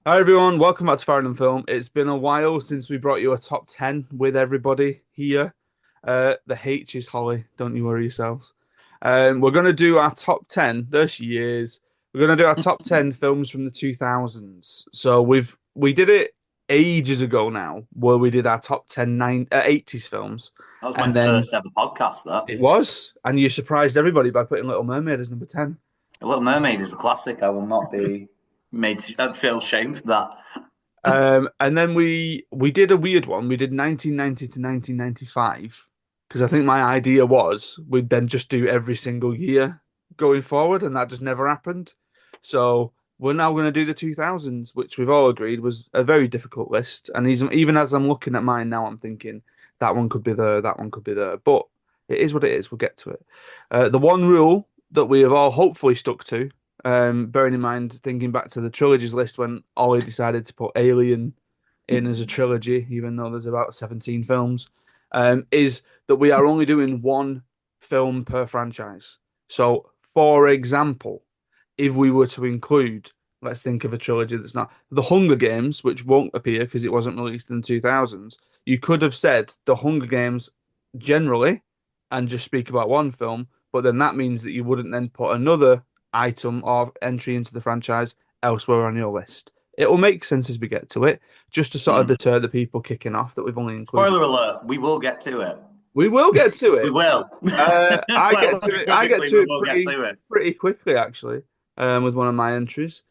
Hi everyone, welcome back to Farrand Film. It's been a while since we brought you a top 10 with everybody here. The H is Holly, don't you worry yourselves. We're going to do our top 10, there she is. We're going to do our top 10 films from the 2000s. So we did it ages ago now, where we did our top 10 80s films. That was my And then first ever podcast, that. it was, and you surprised everybody by putting Little Mermaid as number 10. A Little Mermaid is a classic. I will not be made to I'd feel shame for that. And then we did a weird one. We did 1990 to 1995 because I think my idea was we'd then just do every single year going forward, and that just never happened. So we're now going to do the 2000s, which we've all agreed was a very difficult list. And even as I'm looking at mine now, I'm thinking that one could be there, that one could be there. But it is what it is. We'll get to it. The one rule that we have all hopefully stuck to, bearing in mind, thinking back to the trilogies list when Ollie decided to put Alien in as a trilogy, even though there's about 17 films, is that we are only doing one film per franchise. So, for example, if we were to include, let's think of a trilogy that's not The Hunger Games, which won't appear because it wasn't released in the 2000s, you could have said The Hunger Games generally and just speak about one film, but then that means that you wouldn't then put another item or entry into the franchise elsewhere on your list. It will make sense as we get to it, just to sort of Hmm. deter the people kicking off that we've only included. Spoiler alert, we will get to it. We will get to We it. will. I Well, get to it. I get unequivocally, to we it will get to it. pretty quickly actually, with one of my entries.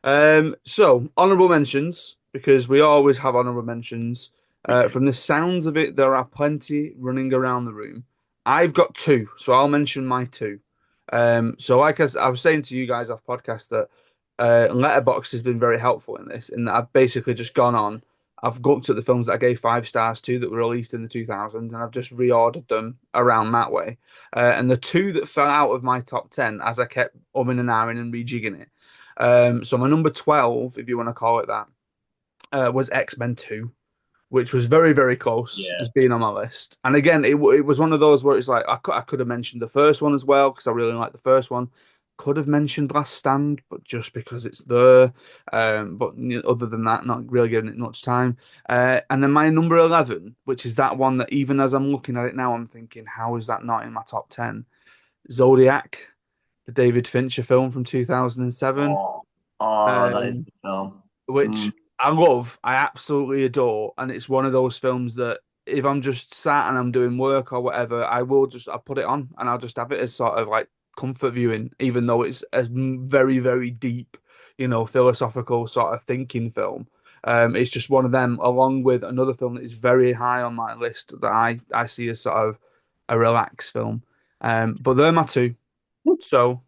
So honorable mentions because we always have honorable mentions. We do. From the sounds of it, there are plenty running around the room. I've got two, so I'll mention my two. So like I was saying to you guys off podcast that Letterboxd has been very helpful in this, in that I've basically just gone on. I've looked at the films that I gave 5 stars to that were released in the 2000s, and I've just reordered them around that way. And the two that fell out of my top 10 as I kept umming and ahhing and rejigging it. So my number 12, if you want to call it that, was X-Men 2, which was very, very close Yeah. as being on my list. And again, it was one of those where it's like I could have mentioned the first one as well because I really like the first one. Could have mentioned Last Stand, but just because it's there. But other than that, not really giving it much time. And then my number 11, which is that one that even as I'm looking at it now, I'm thinking, how is that not in my top 10? Zodiac, the David Fincher film from 2007. Oh, oh, that is a Um, good film. which Mm. I love, I absolutely adore, and it's one of those films that if I'm just sat and I'm doing work or whatever, I'll put it on and I'll just have it as sort of like comfort viewing, even though it's a very, very deep, philosophical sort of thinking film. It's just one of them, along with another film that is very high on my list that I see as sort of a relaxed film. But they're my two. So,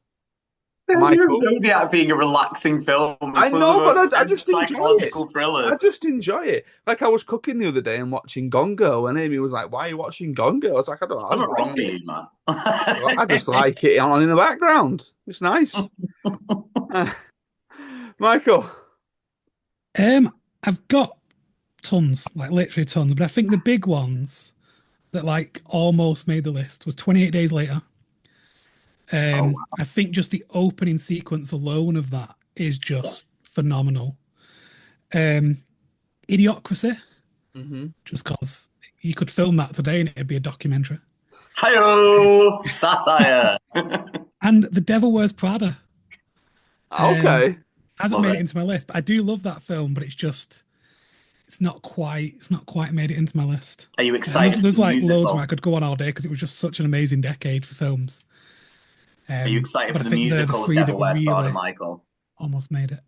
The idea of Michael. Zodiac being a relaxing film I is one of the know, but most I tense just enjoy it. psychological I thrillers. just enjoy it. Like I was cooking the other day and watching Gone Girl, and Amy was like, "Why are you watching Gone Girl?" I was like, "I don't know, I just Something like wrong with it. you, man. I just like it on in the background. It's nice." Michael. Um, I've got tons, like literally tons, but I think the big ones that like almost made the list was 28 Days Later. Oh, wow. I think just the opening sequence alone of that is Yeah. just phenomenal. Um, Idiocracy, Hmm. just because you could film that today and it'd be a documentary. Hi-oh! Satire. And The Devil Wears Prada. Um, Okay. hasn't Love made it. it into my list, but I do love that film, but it's not quite made it into my list. Are you And excited for there's the like loads where I musical? could go on all day because it was just such an amazing decade for films. Are you excited But for I the think the musical of three Devil that Wears Prada, really Michael? almost made it.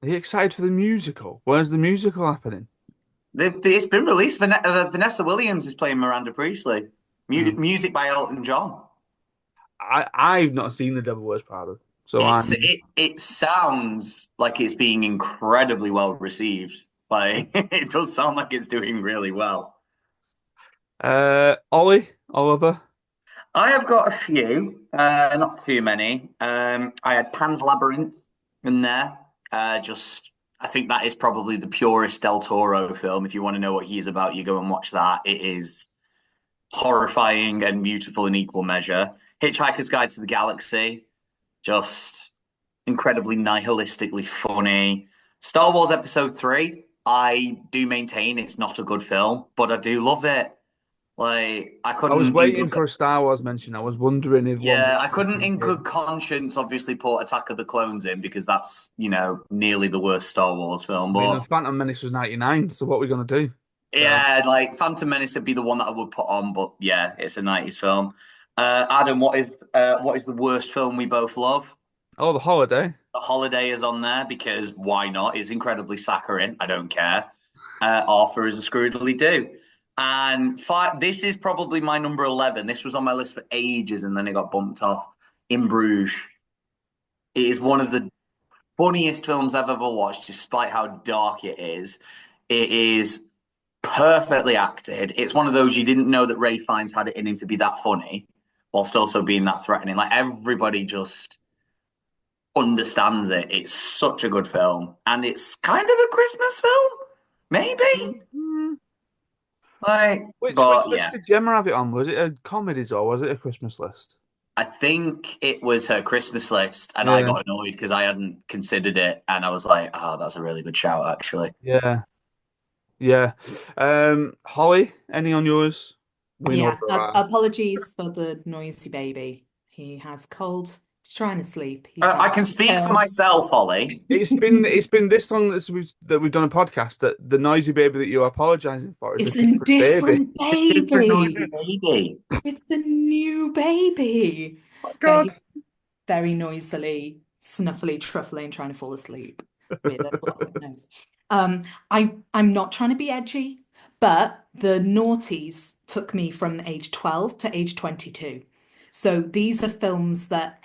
Are you excited for the musical? Where's the musical happening? It's been released. Vanessa Williams is playing Miranda Priestley. Um, Music by Elton John. I've not seen The Devil Wears Prada, so I'm It sounds like it's being incredibly well received. Like it does sound like it's doing really well. Ollie Oliver. I have got a few, not too many. I had Pan's Labyrinth in there. Just, I think that is probably the purest Del Toro film. If you want to know what he's about, you go and watch that. It is horrifying and beautiful in equal measure. Hitchhiker's Guide to the Galaxy, just incredibly nihilistically funny. Star Wars Episode 3, I do maintain it's not a good film, but I do love it. Like, I I was couldn't in waiting good for a Star Wars mention. I was wondering if one yeah, was I going couldn't to in be good conscience obviously put Attack of the Clones in because that's, nearly the worst Star Wars film. I mean, the But Phantom Menace was 99, so what are we going to do? So, yeah, like Phantom Menace would be the one that I would put on, but yeah, it's a 90s film. Adam, what is the worst film we both love? oh, The Holiday. The Holiday is on there because why not? It's incredibly saccharine. I don't care. Arthur is a Screwdly do. And this is probably my number 11. This was on my list for ages and then it got bumped off. In Bruges. It is one of the funniest films I've ever watched, despite how dark it is. It is perfectly acted. It's one of those you didn't know that Ray Fiennes had it in him to be that funny, whilst also being that threatening. Like everybody just understands it. It's such a good film, and it's kind of a Christmas film, maybe. Mm. Like, Which but yeah, list did Gemma have it on? Was it a comedies or was it a Christmas list? I think it was her Christmas list, and I Yeah, got annoyed because I hadn't considered it, and I was like, "Oh, that's a really good shout, actually." yeah, yeah. Holly, any on yours? We know Yeah, there are. apologies for the noisy baby. He has cold. He's trying to sleep. He I sounds can speak for ill. myself, Holly. It's been this long that we've done a podcast that the noisy baby that you're apologising for is a It's a different baby. different Different noisy baby. baby. It's a new baby. Oh my But God. he's very noisily, snuffly, truffling, trying to fall asleep with a blocked nose. I'm not trying to be edgy, but the noughties took me from age 12 to age 22. So these are films that,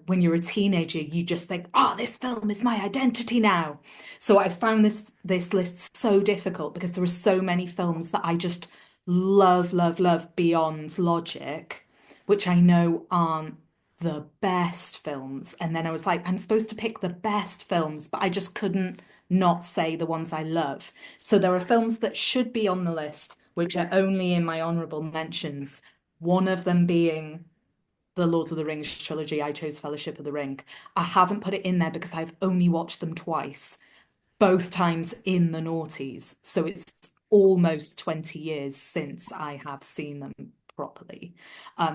when you're a teenager, you just think, oh, this film is my identity now. So I found this list so difficult because there are so many films that I just love, love, love beyond logic, which I know aren't the best films. And then I was like, I'm supposed to pick the best films, but I just couldn't not say the ones I love. So there are films that should be on the list, which are only in my honorable mentions. One of them being the Lord of the Rings trilogy. I chose Fellowship of the Ring. I haven't put it in there because I've only watched them twice, both times in the noughties. So it's almost 20 years since I have seen them properly.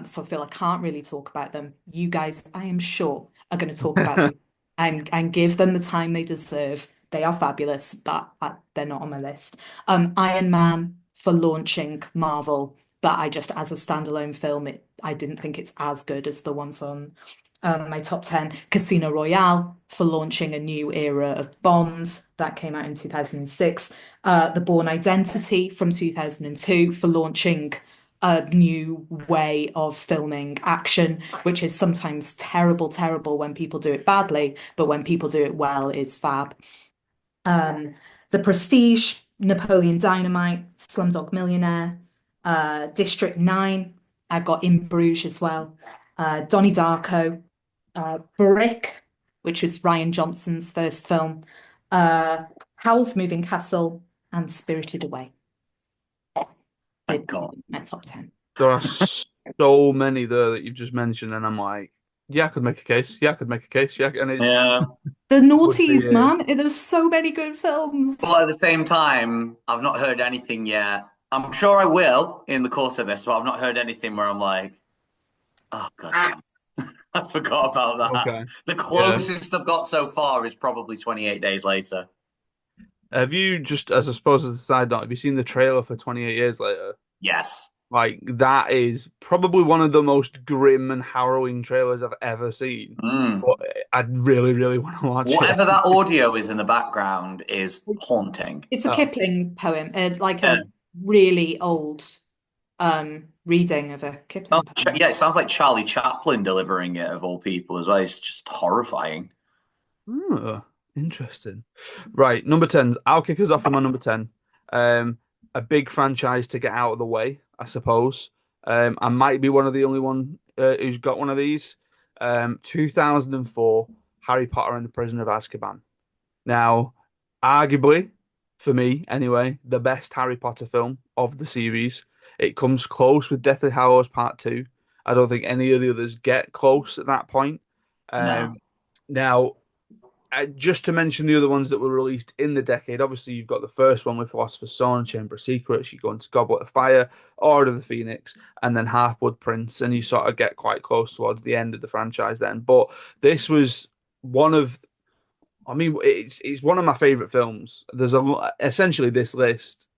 So I feel I can't really talk about them. You guys, I am sure, are going to talk about them and give them the time they deserve. They are fabulous, but they're not on my list. Iron Man for launching Marvel, but I just, as a standalone film, I didn't think it's as good as the ones on my top 10. Casino Royale for launching a new era of Bond that came out in 2006. The Bourne Identity from 2002 for launching a new way of filming action, which is sometimes terrible, terrible when people do it badly, but when people do it well, it's fab. The Prestige, Napoleon Dynamite, Slumdog Millionaire, District 9. I've got In Bruges as well. Donnie Darko, Brick, which was Ryan Johnson's first film, Howl's Moving Castle, and Spirited Away. Thank Did God. my top 10. There are so many there that you've just mentioned, and I'm like, yeah, I could make a case. Yeah, I could make a case. Yeah, and it Yeah. The would be. noughties, man. There was so many good But films. at the same time, I've not heard anything yet. I'm sure I will in the course of this, but I've not heard anything where I'm like, oh God, damn. I forgot about that. Okay. The Yeah. closest I've got so far is probably 28 days later. Have you just, as I suppose, as a side note, have you seen the trailer for 28 Years Later? Yes. Like that is probably one of the most grim and harrowing trailers I've ever seen. Mm. But I really, really want to watch it. Whatever that audio is in the background is haunting. It's a Oh, Kipling poem, like Yeah. a really old reading of a Kipling poem. Yeah, it sounds like Charlie Chaplin delivering it of all people as well. It's just horrifying. oh, interesting. Right, number 10. I'll kick us off with my number 10. Um, a big franchise to get out of the way, I suppose. I might be one of the only one who's got one of these. 2004, Harry Potter and the Prisoner of Azkaban. Now, arguably, for me anyway, the best Harry Potter film of the series. It comes close with Deathly Hallows Part 2. I don't think any of the others get close at that point. No. Um, Now, just to mention the other ones that were released in the decade, obviously you've got the first one with Philosopher's Stone, Chamber of Secrets, you go into Goblet of Fire, Order of the Phoenix, and then Half-Blood Prince, and you sort of get quite close towards the end of the franchise then. But this was one of, I mean, it's one of my favorite films. Essentially this list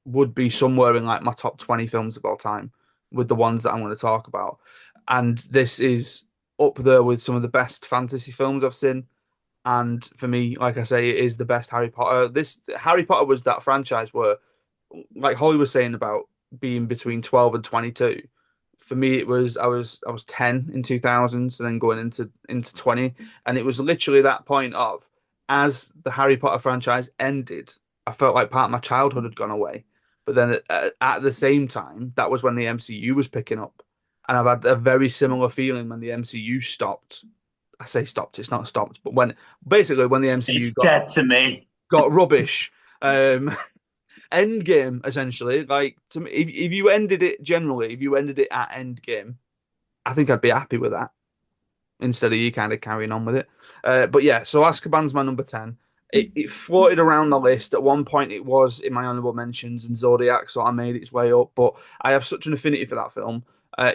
would be somewhere in like my top 20 films of all time with the ones that I'm going to talk about. And this is up there with some of the best fantasy films I've seen. And for me, like I say, it is the best Harry Potter. This Harry Potter was that franchise where, like Holly was saying about being between 12 and 22. For me, it was I was 10 in 2000, so then going into 20, and it was literally that point of as the Harry Potter franchise ended, I felt like part of my childhood had gone away. But then at the same time, that was when the MCU was picking up, and I've had a very similar feeling when the MCU stopped. I say stopped, it's not stopped, but when basically when the MCU It's dead to me. got rubbish. Endgame, essentially, like to me, if you ended it generally, if you ended it at Endgame, I think I'd be happy with that instead of you kind of carrying on with it. But yeah, so Azkaban's my number 10. It floated around the list. At one point, it was in my honorable mentions, and Zodiac sort of made its way up. But I have such an affinity for that film,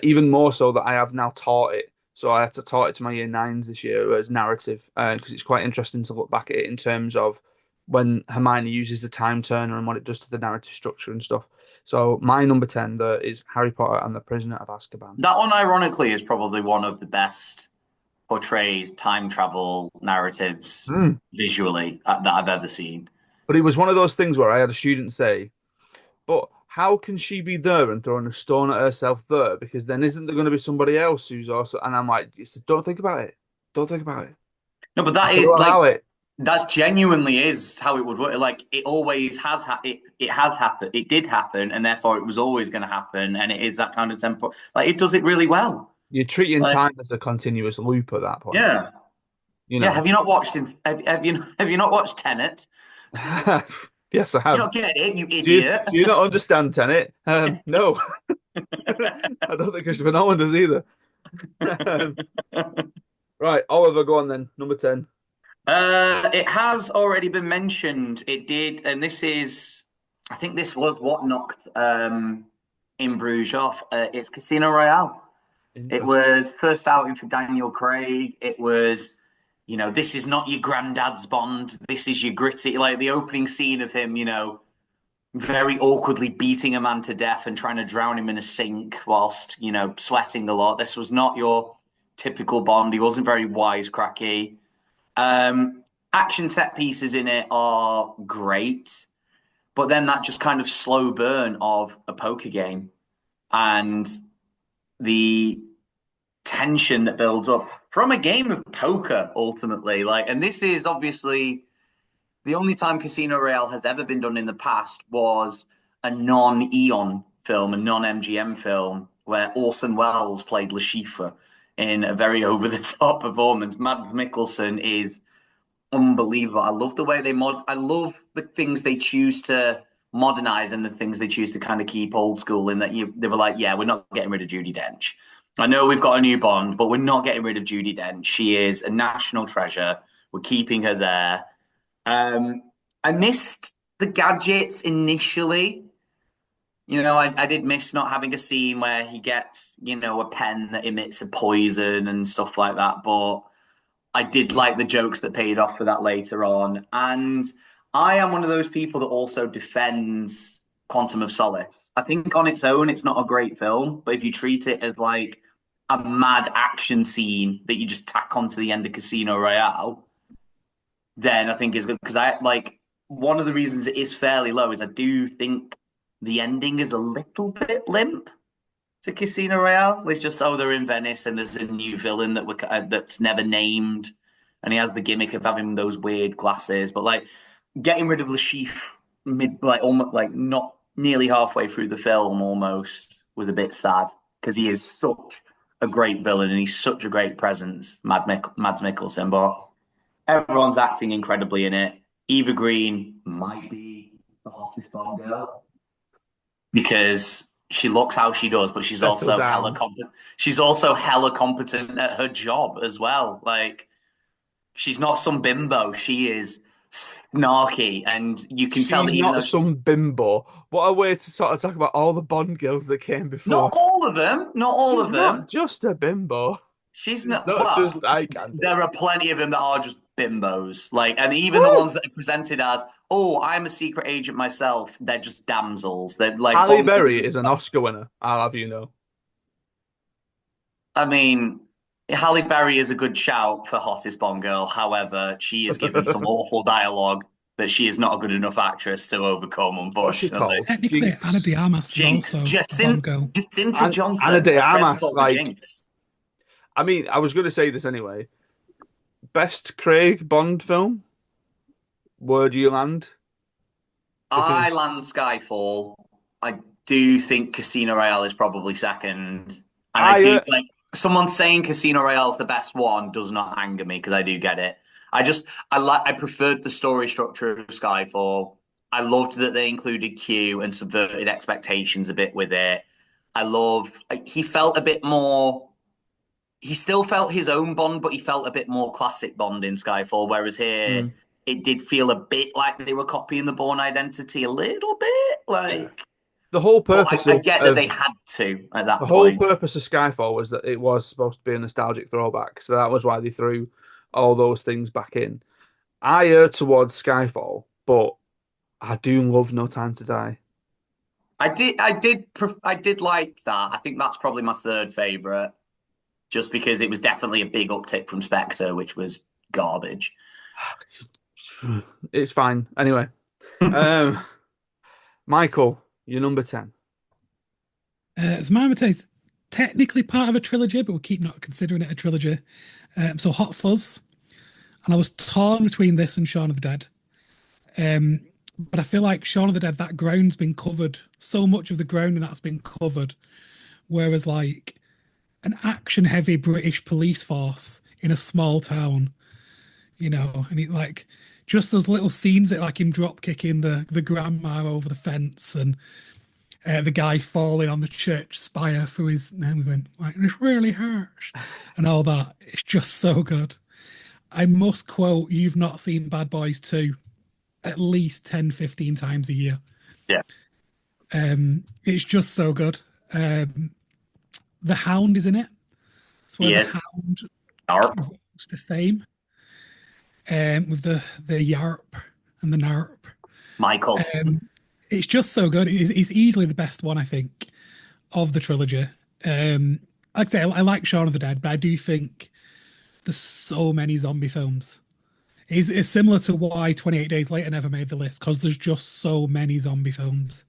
even more so that I have now taught it. So I had to taught it to my year nines this year as narrative, because it's quite interesting to look back at it in terms of when Hermione uses the time turner and what it does to the narrative structure and stuff. So my number 10 there is Harry Potter and the Prisoner of Azkaban. That one, ironically, is probably one of the best portrays time travel narratives Mm. visually that I've ever seen. But it was one of those things where I had a student say, but how can she be there and throwing a stone at herself there? Because then isn't there going to be somebody else who's also? And I'm like, don't think about it. Don't think about it. No, but Just that is like allow it. that genuinely is how it would work. Like it always has it has happened. It did happen, and therefore it was always going to happen. And it is that kind of tempo. Like it does it really well. You're treating Like time as a continuous loop at that point. yeah, You yeah. know. Have you not watched Tenet? Yes, I You have. don't get it, you Do you idiot. do you not understand Tenet? No, I don't think Christopher Nolan does either. Um, right, Oliver, go on then. Number 10. It has already been mentioned. It did, and I think this was what knocked In Bruges off. It's Casino Royale. It Interesting. was first outing for Daniel Craig. It was, this is not your granddad's Bond. This is your gritty, like the opening scene of him, very awkwardly beating a man to death and trying to drown him in a sink whilst, sweating a lot. This was not your typical Bond. He wasn't very wisecracky. Action set pieces in it are great, but then that just kind of slow burn of a poker game and the tension that builds up from a game of poker ultimately. And this is obviously the only time Casino Royale has ever been done in the past was a non-Eon film, a non-MGM film, where Orson Welles played Le Chiffre in a very over-the-top performance. Mads Mikkelsen is unbelievable. I love the way I love the things they choose to modernize and the things they choose to kind of keep old school in that they were like, yeah, we're not getting rid of Judi Dench. I know we've got a new Bond, but we're not getting rid of Judi Dench. She is a national treasure. We're keeping her there. I missed the gadgets initially. I did miss not having a scene where he gets, a pen that emits a poison and stuff like that. But I did like the jokes that paid off for that later on. And I am one of those people that also defends Quantum of Solace. I think on its own, it's not a great film, but if you treat it as like a mad action scene that you just tack onto the end of Casino Royale, then I think is good. Because one of the reasons it is fairly low is I do think the ending is a little bit limp to Casino Royale. It's just, they're in Venice and there's a new villain that's never named, and he has the gimmick of having those weird glasses. But getting rid of Le Chiffre almost not nearly halfway through the film almost was a bit sad because he is such a great villain and he's such a great presence, Mads Mikkelsen. But everyone's acting incredibly in it. Eva Green might be the hottest Bond girl because she looks how she does, but she's Settle also hella down. competent. She's also hella competent at her job as well. She's not some bimbo. She is snarky, and you can tell She's that even not though some bimbo. What a way to sort of talk about all the Bond girls that came before. not all of them, not all She's of not them. just a bimbo. She's She's not. not Well, just eye candy. there are plenty of them that are just bimbos. Like, and even the Woo! ones that are presented as, "Oh, I'm a secret agent myself," they're just damsels. They're like Halle Bond girls. Berry is an Oscar winner. I'll have you know. I mean, Halle Berry is a good shout for hottest Bond girl. However, she is given some awful dialogue that she is not a good enough actress to overcome, What's she unfortunately. called? Technically, Anna Jinx. de Armas is Jinx, also a Bond girl. Jacinta And Anna Johnson. de Her friends Armas. call her Like, Jinx. I mean, I was going to say this anyway. Best Craig Bond film? Where do you land? I Because land Skyfall. I do think Casino Royale is probably second, and I I, do like someone saying Casino Royale is the best one does not anger me because I do get it. I preferred the story structure of Skyfall. I loved that they included Q and subverted expectations a bit with it. He felt a bit more. He still felt his own Bond, but he felt a bit more classic Bond in Skyfall. Whereas here, mm, it did feel a bit like they were copying the Bourne Identity a little bit. yeah. Like, The whole but purpose I get that they of had to at the that whole point. purpose of Skyfall was that it was supposed to be a nostalgic throwback. So that was why they threw all those things back in. I err towards Skyfall, but I do love No Time to Die. I did like that. I think that's probably my third favorite, just because it was definitely a big uptick from Spectre, which was garbage. It's fine. Anyway, um, Michael, you're number 10. So my number 10 is technically part of a trilogy, but we'll keep not considering it a trilogy. So Hot Fuzz, and I was torn between this and Shaun of the Dead. But I feel like Shaun of the Dead, that ground's been covered. So much of the ground and that's been covered. Whereas like an action-heavy British police force in a small town, and it like just those little scenes that like him drop kicking the grandma over the fence and the guy falling on the church spire through his name going like this really hurts and all that. It's just so good. I must quote, you've not seen Bad Boys 2 at least 10, 15 times a year. Yeah. It's just so good. The Hound is in it. It's where the Yes. Hound Arp. rose to fame. With the Yarp and the Narp. Michael. It's just so good. It's easily the best one, I think, of the trilogy. Like I say, I like Shaun of the Dead, but I do think there's so many zombie films. It's similar to why 28 Days Later never made the list, because there's just so many zombie films.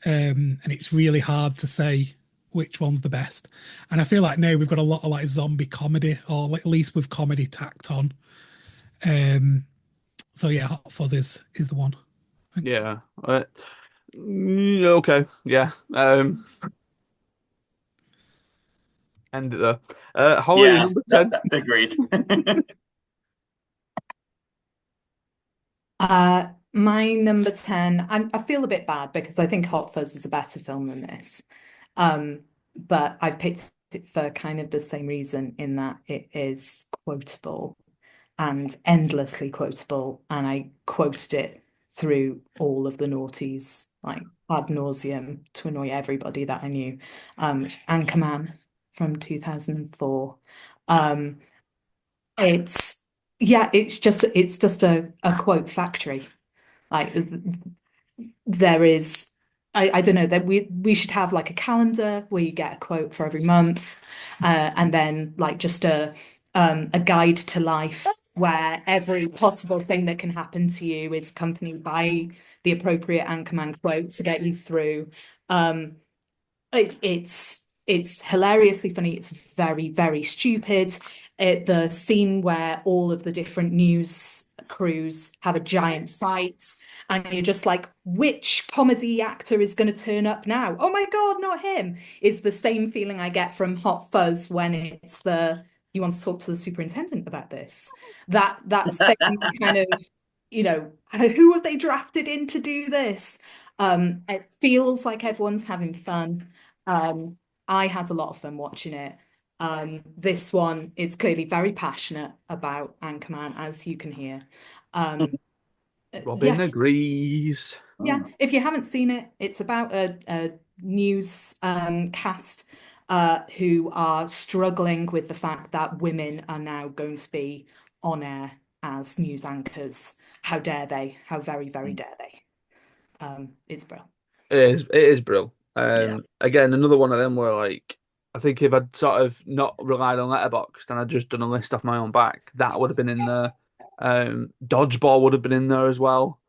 And it's really hard to say which one's the best. And I feel like now we've got a lot of like zombie comedy, or like, at least with comedy tacked on. So yeah, Hot Fuzz is the one. Yeah. Okay. Yeah. End it there. Holly, Yeah, number 10. agreed. My number 10, I feel a bit bad because I think Hot Fuzz is a better film than this. But I've picked it for kind of the same reason in that it is quotable and endlessly quotable, and I quoted it through all of the noughties, like ad nauseum to annoy everybody that I knew. Anchorman from 2004. Um, it's it's just a quote factory. Like there is, I don't know, that we should have like a calendar where you get a quote for every month, and then like just a guide to life where every possible thing that can happen to you is accompanied by the appropriate Anchorman quote to get you through. Um, it's hilariously funny. It's very, very stupid. The scene where all of the different news crews have a giant fight, and you're just like, which comedy actor is going to turn up now? Oh my God, not him! Is the same feeling I get from Hot Fuzz when it's you want to talk to the superintendent about this. That same kind of, who have they drafted in to do this? It feels like everyone's having fun. I had a lot of fun watching it. This one is clearly very passionate about Anchorman, as you can hear. Um, Robin yeah, agrees. yeah. Oh. If you haven't seen it, it's about a news cast who are struggling with the fact that women are now going to be on air as news anchors. How dare they? How very, very dare they? It's brilliant. It is Brill. Yeah. Again, another one of them where like I think if I'd sort of not relied on Letterboxd and I'd just done a list off my own back, that would have been in there. Dodgeball would have been in there as well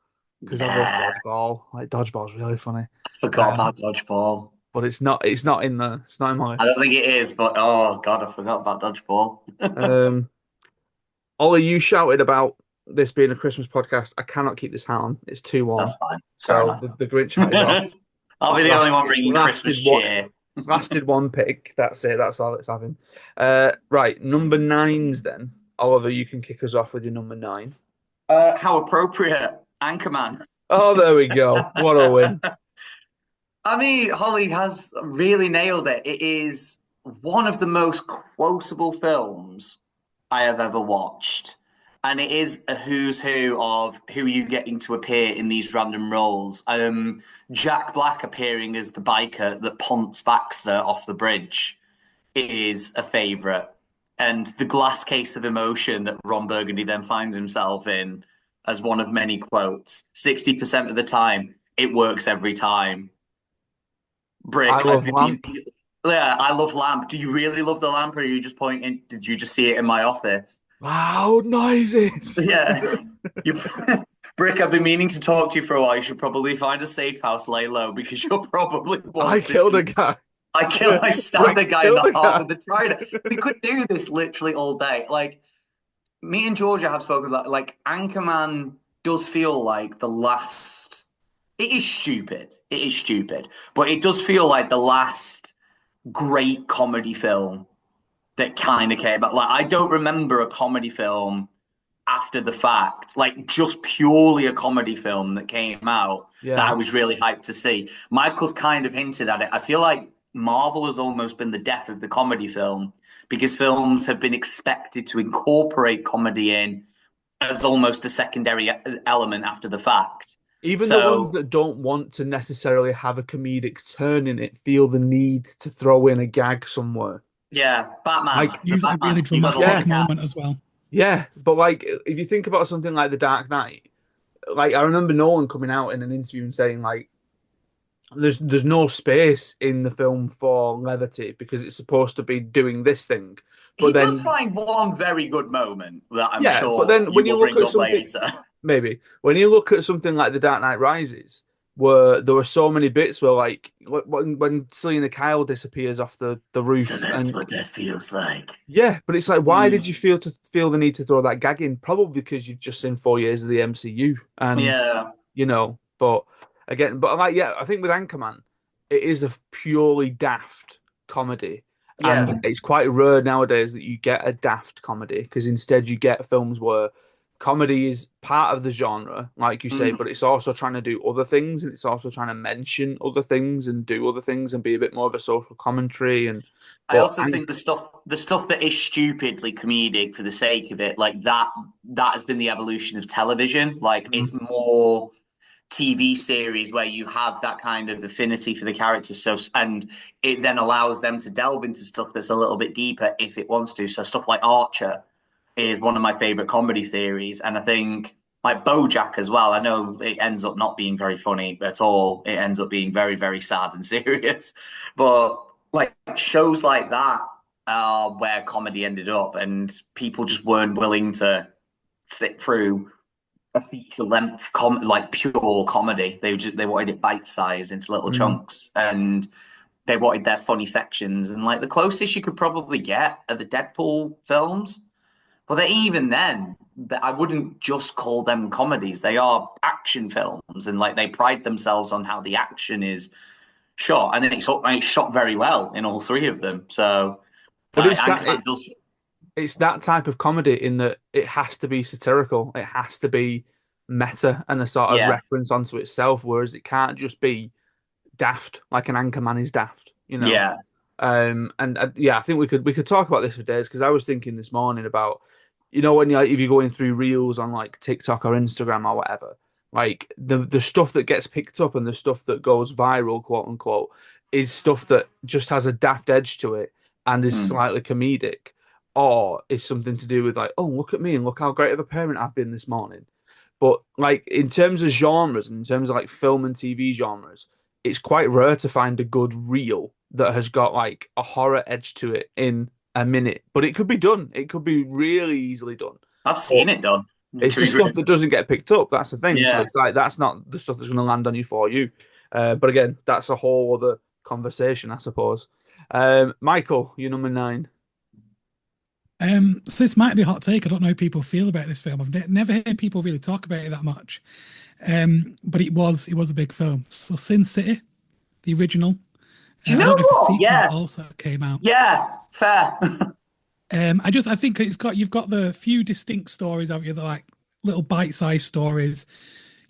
because I love Yeah. Dodgeball. Like Dodgeball's really funny. I forgot Um, about Dodgeball. but it's not in there. It's not in my I don't list. think it is, but oh God, I forgot about Dodgeball. Um, Ollie, you shouted about this being a Christmas podcast. I cannot keep this hat on. It's too That's warm. fine. Fair So enough. the Grinch hat is off. I'll be It's the only last. one It's bringing Christmas lasted what? cheer. It's lasted one pick. That's it. That's all it's having. Right, number nines then. Oliver, you can kick us off with your number nine. How appropriate, Anchorman. Oh, there we go. What a win. I mean, Holly has really nailed it. It is one of the most quotable films I have ever watched. And it is a who's who of who are you getting to appear in these random roles. Jack Black appearing as the biker that punts Baxter off the bridge is a favourite. And the glass case of emotion that Ron Burgundy then finds himself in as one of many quotes. 60% of the time, it works every time. I Brick, I've love been meaning. Lamp. Yeah, I love lamp. Do you really love the lamp, or are you just pointing? Did you just see it in my office? Loud noises. Yeah, you, Brick. I've been meaning to talk to you for a while. You should probably find a safe house, lay low, because you're probably I killed a wanted. guy. I stabbed a Brick guy in killed the a heart guy. with a trident. We could do this literally all day. Like me and Georgia have spoken about. Like Anchorman does feel like the last. It is stupid. It is stupid, but it does feel like the last great comedy film that kind of came out. Like, I don't remember a comedy film after the fact, like just purely a comedy film that came out that I Yeah. was really hyped to see. Michael's kind of hinted at it. I feel like Marvel has almost been the death of the comedy film because films have been expected to incorporate comedy in as almost a secondary element after the fact. Even the ones So, that don't want to necessarily have a comedic turn in it feel the need to throw in a gag somewhere. yeah, Batman, Like, the Usually a really Batman, you got to love dramatic the yeah, moment as cats. well. yeah. But like, if you think about something like The Dark Knight, like I remember Nolan coming out in an interview and saying like, there's no space in the film for levity because it's supposed to be doing this thing. But He does then, find one very good moment that I'm yeah, but sure then you when you will look bring at up something, later. maybe when you look at something like The Dark Knight Rises, where there were so many bits where like when Selena Kyle disappears off the So roof that's and what that feels like. yeah, but it's like why did you Mm. feel the need to throw that gag in? Probably because you've just seen 4 years of the MCU and Yeah, but again, but like yeah, I think with Anchorman, it is a purely daft comedy. And yeah. it's quite rare nowadays that you get a daft comedy because instead you get films where comedy is part of the genre, like you say, Mm. but it's also trying to do other things and it's also trying to mention other things and do other things and be a bit more of a social commentary. And I but also think the stuff that is stupidly comedic for the sake of it, like that has been the evolution of television. Like it's more TV series where you have that kind of affinity for the characters. So, and it then allows them to delve into stuff that's a little bit deeper if it wants to. So, stuff like Archer is one of my favorite comedy theories. And I think like BoJack as well. I know it ends up not being very funny at all. It ends up being very, very sad and serious. But like shows like that are where comedy ended up, and people just weren't willing to sit through a feature length like pure comedy. They wanted it bite sized into little mm, chunks, and they wanted their funny sections. And like the closest you could probably get are the Deadpool films, but they even then, I wouldn't just call them comedies. They are action films, and like they pride themselves on how the action is shot, and then it's shot very well in all three of them. So but it's that Anchorman does, it's that type of comedy in that it has to be satirical, it has to be meta and a sort of yeah, reference onto itself, whereas it can't just be daft like an Anchorman is daft. yeah. And yeah, I think we could talk about this for days because I was thinking this morning about, when you like if you're going through reels on like TikTok or Instagram or whatever, like the stuff that gets picked up and the stuff that goes viral, quote unquote, is stuff that just has a daft edge to it and is Mm. slightly comedic, or is something to do with like, oh, look at me and look how great of a parent I've been this morning. But like in terms of genres and in terms of like film and TV genres, it's quite rare to find a good reel that has got like a horror edge to it in a minute. But it could be done. It could be really easily done. I've But seen it done, it's to the be stuff grim. that doesn't get picked up. That's the thing. So Yeah. it's like that's not the stuff that's going to land on you for you. But again, that's a whole other conversation, I suppose. Michael, you're number nine. So this might be a hot take. I don't know how people feel about this film. I've never heard people really talk about it that much. But it was a big film. So Sin City, the original. Do you I know don't know if the what? sequel Yeah. also came out. Yeah. Fair. I think you've got the few distinct stories out here that are like little bite-sized stories.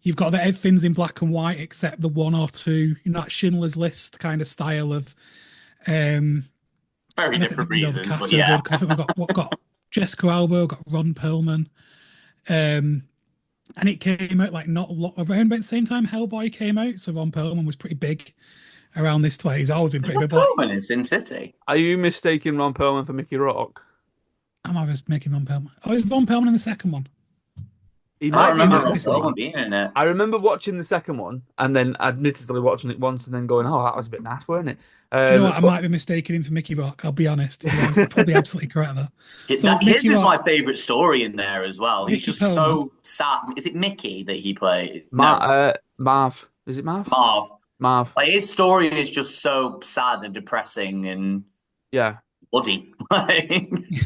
You've got that everything's in black and white except the one or two, that Schindler's List kind of style of um Very and I think different the reasons, but cast are yeah. good because I think we've got Jessica Alba, we've got Ron Perlman. Um and it came out like not a lot around about the same time Hellboy came out. So Ron Perlman was pretty big around this time. He's always been Is pretty Ron big, but like Perlman in Sin City? Are you mistaking Ron Perlman for Mickey Rourke? I'm always making Ron Perlman. Oh, is Ron Perlman in the second one? He I might don't be. I remember might be Ron mistaken. Perlman being in it. I remember watching the second one and then admittedly watching it once and then going, "Oh, that was a bit naff, weren't it?" Do you know what? I But might be mistaking him for Mickey Rourke. I'll be honest. To be honest, you're probably absolutely correct there. So That his Mickey is my Rourke, favorite story in there as well. He's Mickey just Perlman. so sad. Is it Mickey that he played? Mar No, Marv, is it Marv? Marv. Marv, Like his story is just so sad and depressing and yeah. bloody. Like,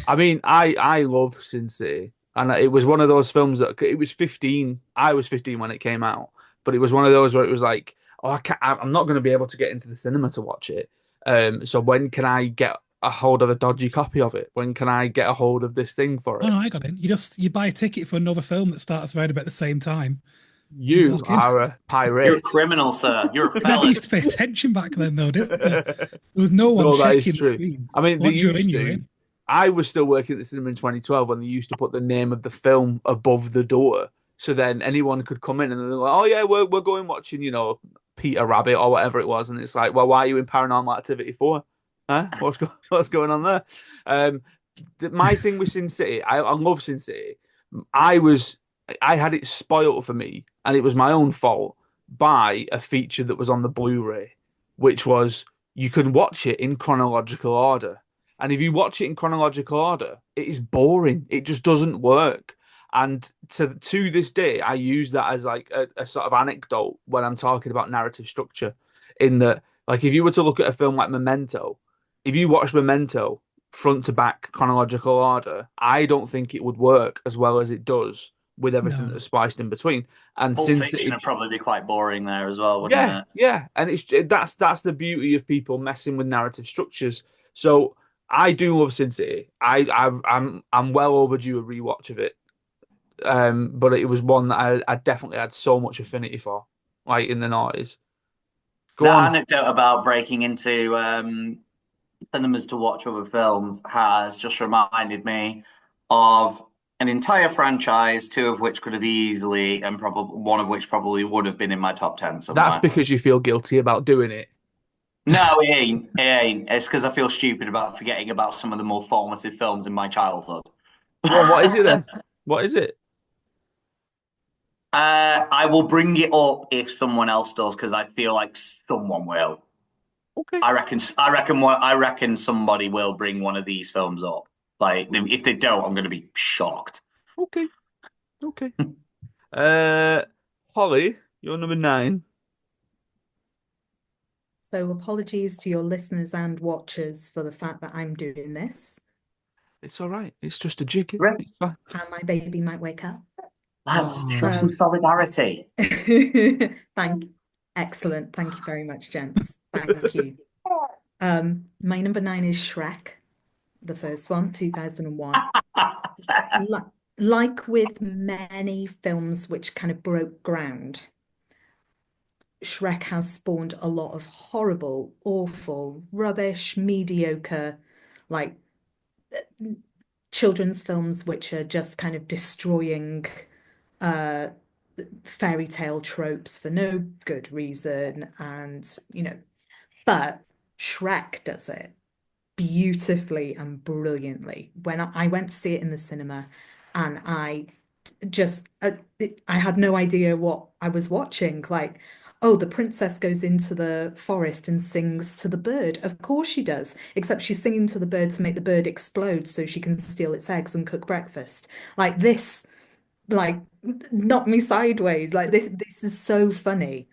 I mean, I love Sin City, and it was one of those films that it was 15. I was 15 when it came out, but it was one of those where it was like, oh, I'm not going to be able to get into the cinema to watch it. So when can I get a hold of a dodgy copy of it? When can I get a hold of this thing for Oh it? no, I got it. You buy a ticket for another film that starts around about the same time. You You walk in. are a you're a pirate. criminal, sir. You're a They never felon. used to pay attention back then, though, did they? There was no one No, that is checking the true. I screens. mean, they Once you're in, used you're to. in. I was still working at the cinema in 2012 when they used to put the name of the film above the door, so then anyone could come in and they're like, "Oh yeah, we're going watching, Peter Rabbit or whatever it was," and it's like, "Well, why are you in Paranormal Activity for? Huh? What's going on there?" Um, my thing with Sin City, I love Sin City. I was I had it spoiled for me, and it was my own fault by a feature that was on the Blu-ray, which was you can watch it in chronological order. And if you watch it in chronological order, it is boring. It just doesn't work. And to this day, I use that as like a sort of anecdote when I'm talking about narrative structure. In that, like, if you were to look at a film like Memento, if you watch Memento front to back chronological order, I don't think it would work as well as it does with everything No. that's spliced in between. And Pulp since Fiction it, would probably be quite boring there as well, wouldn't yeah, it? yeah, and that's the beauty of people messing with narrative structures. So I do love Sin City. I'm well overdue a rewatch of it. But it was one that I definitely had so much affinity for, like in the noughties. Go That on. anecdote about breaking into cinemas to watch other films has just reminded me of an entire franchise, two of which could have easily, and probably one of which probably would have been in my top 10 That's somewhere. because you feel guilty about doing it. No, it ain't. It ain't. It's because I feel stupid about forgetting about some of the more formative films in my childhood. Go on. What is it then? What is it? I will bring it up if someone else does because I feel like someone will. Okay. I reckon somebody will bring one of these films up. Like if they don't, I'm going to be shocked. Okay. Okay. Uh, Holly, you're number nine. So apologies to your listeners and watchers for the fact that I'm doing this, It's all right. It's just a jig. Right. It's fine. and my baby might wake up. Let's Oh. show some solidarity. Excellent. Thank you very much, gents. Thank you. My number nine is Shrek, the first one, 2001. Like with many films which kind of broke ground, Shrek has spawned a lot of horrible, awful, rubbish, mediocre, like children's films which are just kind of destroying uh fairy tale tropes for no good reason. And, but Shrek does it beautifully and brilliantly. When I went to see it in the cinema, and just I had no idea what I was watching. Like, oh, the princess goes into the forest and sings to the bird. Of course she does, except she's singing to the bird to make the bird explode so she can steal its eggs and cook breakfast. Like this, like knocked me sideways. Like this is so funny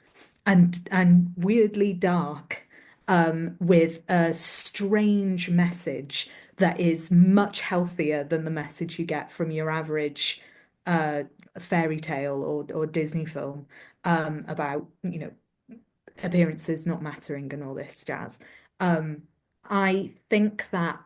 and weirdly dark, with a strange message that is much healthier than the message you get from your average uh, fairy tale or Disney film, about, appearances not mattering and all this jazz. Um, I think that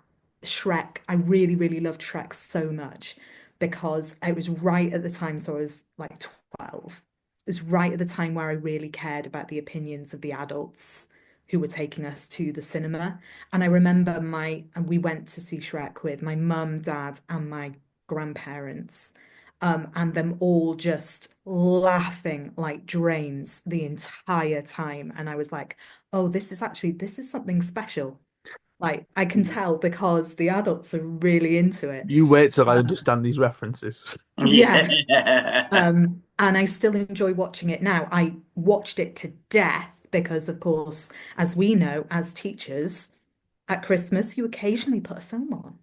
I really, really loved Shrek so much because I was right at the time, so I was like 12. It was right at the time where I really cared about the opinions of the adults who were taking us to the cinema. And I remember and we went to see Shrek with my mum, dad, and my grandparents, and them all just laughing like drains the entire time. And I was like, oh, this is something special. Like I can tell because the adults are really into it. You wait till I Uh, understand these references. yeah. Yeah. And I still enjoy watching it now. I watched it to death because, of course, as we know, as teachers, at Christmas, you occasionally put a film on.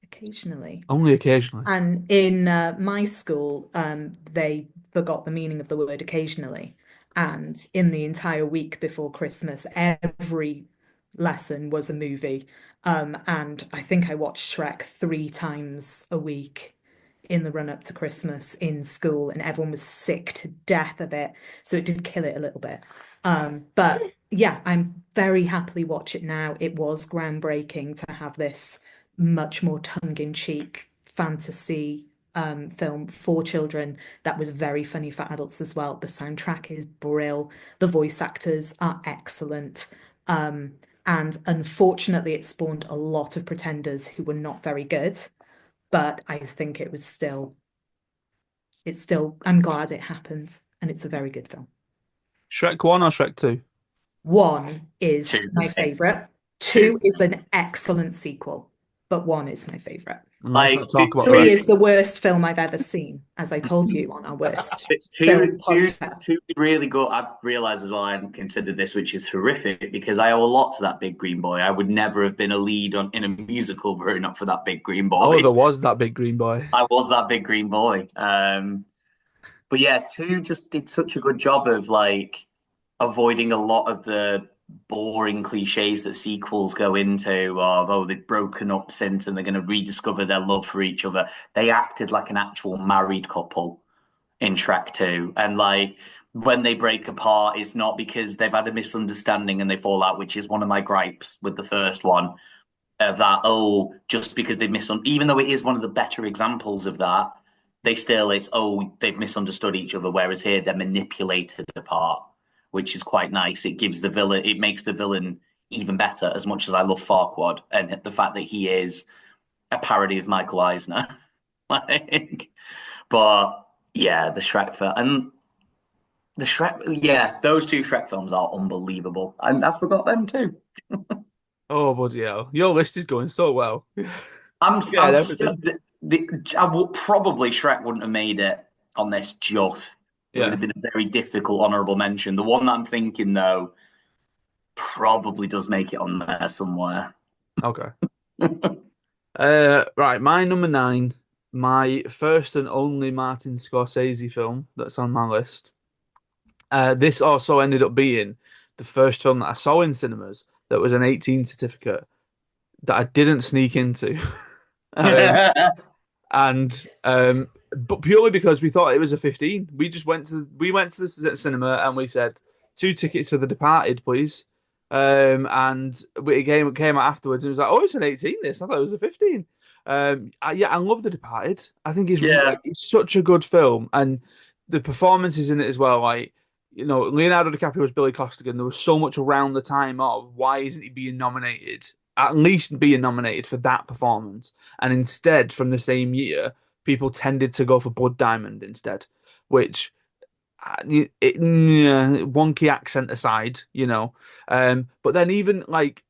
Occasionally. Only occasionally. And in my school, they forgot the meaning of the word occasionally. And in the entire week before Christmas, every lesson was a movie. And I think I watched Shrek 3 times a week in the run up to Christmas in school, and everyone was sick to death of it. So it did kill it a little bit. But yeah, I'm very happily watch it now. It was groundbreaking to have this much more tongue-in-cheek fantasy film for children that was very funny for adults as well. The soundtrack is brill. The voice actors are excellent. And unfortunately, it spawned a lot of pretenders who were not very good. But I think I'm glad it happened. And it's a very good film. Shrek 1 or Shrek 2? One is Two. my favorite. Two. Two is an excellent sequel, but one is my favorite. And let's Like not talk about the Three rest. is the worst film I've ever seen, as I told you on our worst film podcast. two is really good. I've realised as well. I hadn't considered this, which is horrific because I owe a lot to that big green boy. I would never have been a lead in a musical were it not for that big green boy. Oh, there was that big green boy. I was that big green boy. But yeah, two just did such a good job of like avoiding a lot of the boring cliches that sequels go into of, oh, they've broken up since and they're going to rediscover their love for each other. They acted like an actual married couple in Shrek 2. And like when they break apart, it's not because they've had a misunderstanding and they fall out, which is one of my gripes with the first one of that, oh, just because they've even though it is one of the better examples of that, they've misunderstood each other. Whereas here they're manipulated apart, which is quite nice. It makes the villain even better, as much as I love Farquaad and the fact that he is a parody of Michael Eisner. Like, but yeah, the Shrek film and those two Shrek films are unbelievable. And I forgot them too. Oh, bloody hell. Your list is going so well. Yeah, I'm still, everything. I would probably Shrek wouldn't have made it on this just. It would Yeah. have been a very difficult honourable mention. The one that I'm thinking though probably does make it on there somewhere. Okay. Right, my number 9, my first and only Martin Scorsese film that's on my list. This also ended up being the first film that I saw in cinemas that was an 18 certificate that I didn't sneak into. And but purely because we thought it was a 15. We went to the cinema and we said 2 tickets for The Departed, please. And it came out afterwards and it was like, oh, it's an 18 this. I thought it was a 15. I love The Departed. I think Yeah. it's such a good film, and the performances in it as well. Like Leonardo DiCaprio was Billy Costigan. There was so much around the time of why isn't he being nominated? At least being nominated for that performance. And instead, from the same year, people tended to go for Blood Diamond instead, which wonky accent aside. But then even like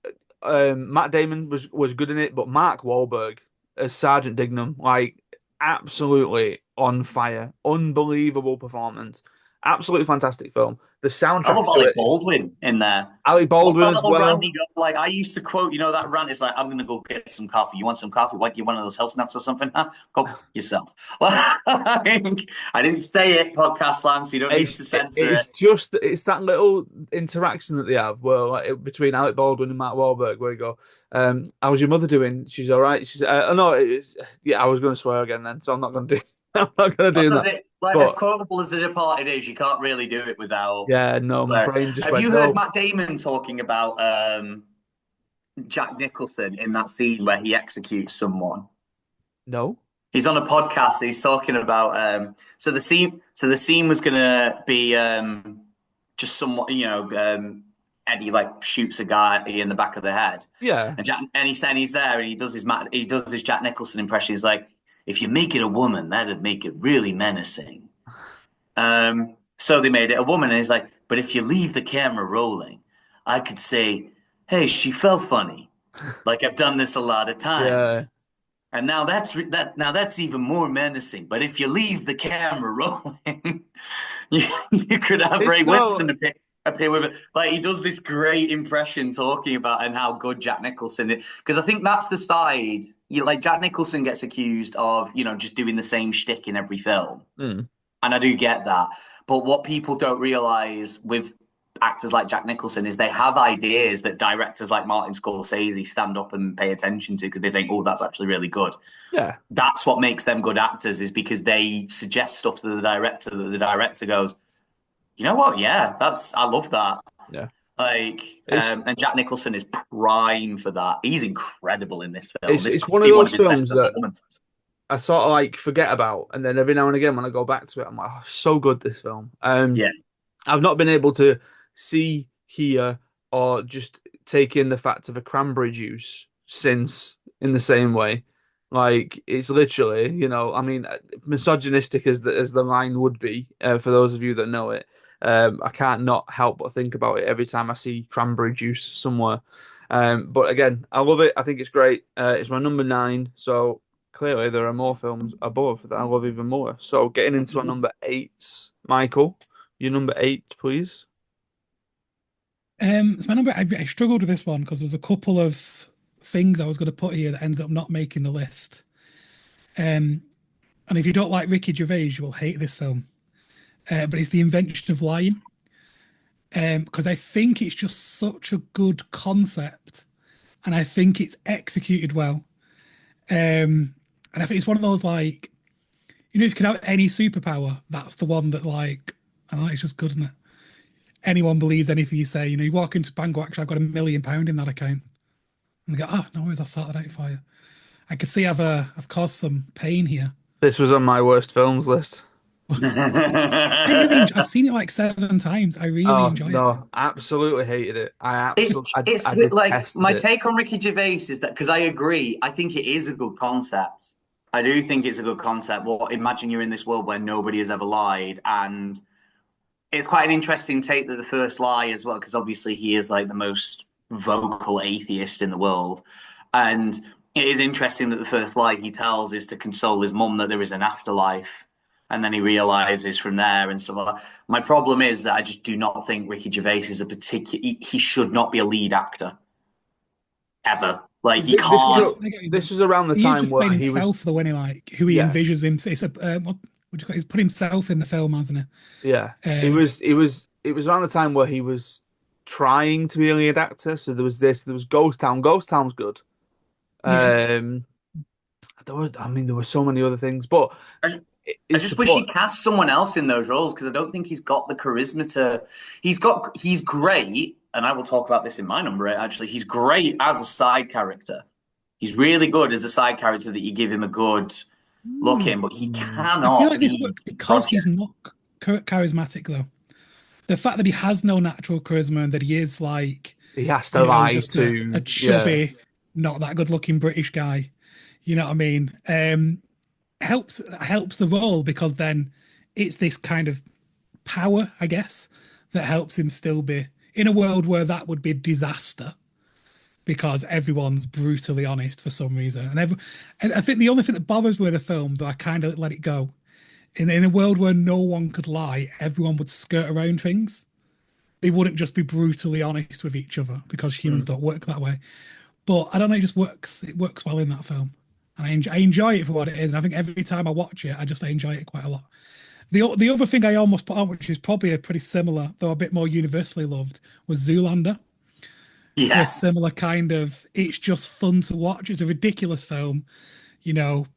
Matt Damon was good in it, but Mark Wahlberg as Sergeant Dignam, like absolutely on fire, unbelievable performance, absolutely fantastic film. The I love soundtrack to Alec it is Baldwin in there. Alec What's Baldwin that as little rant well. he got? Like, I used to quote, that rant is like, I'm going to go get some coffee. You want some coffee? What, you one of those health nuts or something? Huh? Go yourself. I didn't say it, podcast land, so you don't need It's to it- censor it's it. just it's that little interaction that they have where between Alec Baldwin and Matt Wahlberg where you go, how was your mother doing? She's all right. She's oh no, yeah, I was going to swear again then, so I'm not going to do I'm not going to do that. Like, as But quotable as The Departed is, you can't really do it without yeah, no, my swear. brain just Have went you heard no, Matt Damon talking about Jack Nicholson in that scene where he executes someone? no, He's on a podcast. He's talking about so the scene was gonna be just somewhat Eddie like shoots a guy in the back of the head, yeah, and he's saying he's there and he does his Jack Nicholson impression. He's like, if you make it a woman, that'd make it really menacing. So they made it a woman, and he's like, but if you leave the camera rolling, I could say, hey, she felt funny, like I've done this a lot of yeah. times. And now that's even more menacing. But if you leave the camera rolling, you could have It's Ray no, Winston appear with it. Like, he does this great impression talking about and how good Jack Nicholson is. Because I think that's the side. Like, Jack Nicholson gets accused of, just doing the same shtick in every film. mm, And I do get that. But what people don't realize with actors like Jack Nicholson is they have ideas that directors like Martin Scorsese stand up and pay attention to because they think, oh, that's actually really good. yeah. That's what makes them good actors, is because they suggest stuff to the director that the director goes, you know what? Yeah, I love that. Yeah. Like, It's and Jack Nicholson is prime for that. He's incredible in this film. it's This it's might one of be one those of his best films that performances. I sort of like forget about, and then every now and again when I go back to it, I'm like, oh, so good this film. Yeah. I've not been able to see, hear, or just take in the fact of a cranberry juice since in the same way. Like it's literally, I mean, misogynistic as the line would be for those of you that know it. I can't not help but think about it every time I see cranberry juice somewhere. But again, I love it. I think it's great. It's my number nine. So clearly there are more films above that I love even more. So getting into our number eights, Michael. Your number eight, please. It's my number. I struggled with this one because there was a couple of things I was going to put here that ended up not making the list. And if you don't like Ricky Gervais, you will hate this film. But it's The Invention of Lying. Because I think it's just such a good concept, and I think it's executed well. And I think it's one of those, like, if you could have any superpower, that's the one that, like, I don't know, it's just good, isn't it? Anyone believes anything you say. You walk into Bangor, actually, I've got £1 million in that account. And they go, oh, no worries, I'll sort that out for you. I can see I've caused some pain here. This was on my worst films list. I've seen it like 7 times. I really Oh enjoy it. no, absolutely hated it. I It's absolutely, I like, detested my it. take on Ricky Gervais is that, because I agree, I think it is a good concept. I do think it's a good concept. Well, imagine you're in this world where nobody has ever lied, and it's quite an interesting take that the first lie as well, because obviously he is like the most vocal atheist in the world, and it is interesting that the first lie he tells is to console his mum that there is an afterlife. And then he realizes from there and stuff like that. My problem is that I just do not think Ricky Gervais is a particular. He should not be a lead actor ever. Like, he This was can't. this was around the He is time just where playing he was, himself, though, when he, like, who he yeah, envisions him. It's a what do you call it? He's put himself in the film, hasn't yeah. he? It was around the time where he was trying to be a lead actor. So there was Ghost Town. Ghost Town's good. Yeah, Um, there were so many other things, but I his just wish he support, cast someone else in those roles, because I don't think he's got the charisma to. He's great, and I will talk about this in my number eight. Actually, he's great as a side character. He's really good as a side character that you give him a good look in, but he I feel cannot like this be works because he's project. not charismatic, though. the fact that he has no natural charisma and that he is like, He has to lie just a to, yeah. chubby, not that good looking British guy. You know what I mean? Helps the role because then it's this kind of power, I guess, that helps him still be in a world where that would be disaster because everyone's brutally honest for some reason. And I think the only thing that bothers me with the film, though I kind of let it go, in a world where no one could lie, everyone would skirt around things. They wouldn't just be brutally honest with each other because humans don't work that way. But I don't know, it just works. It works well in that film. And I enjoy it for what it is. And I think every time I watch it, I enjoy it quite a lot. The other thing I almost put on, which is probably a pretty similar, though a bit more universally loved, was Zoolander. For a Yeah. similar kind of, it's just fun to watch. It's a ridiculous film,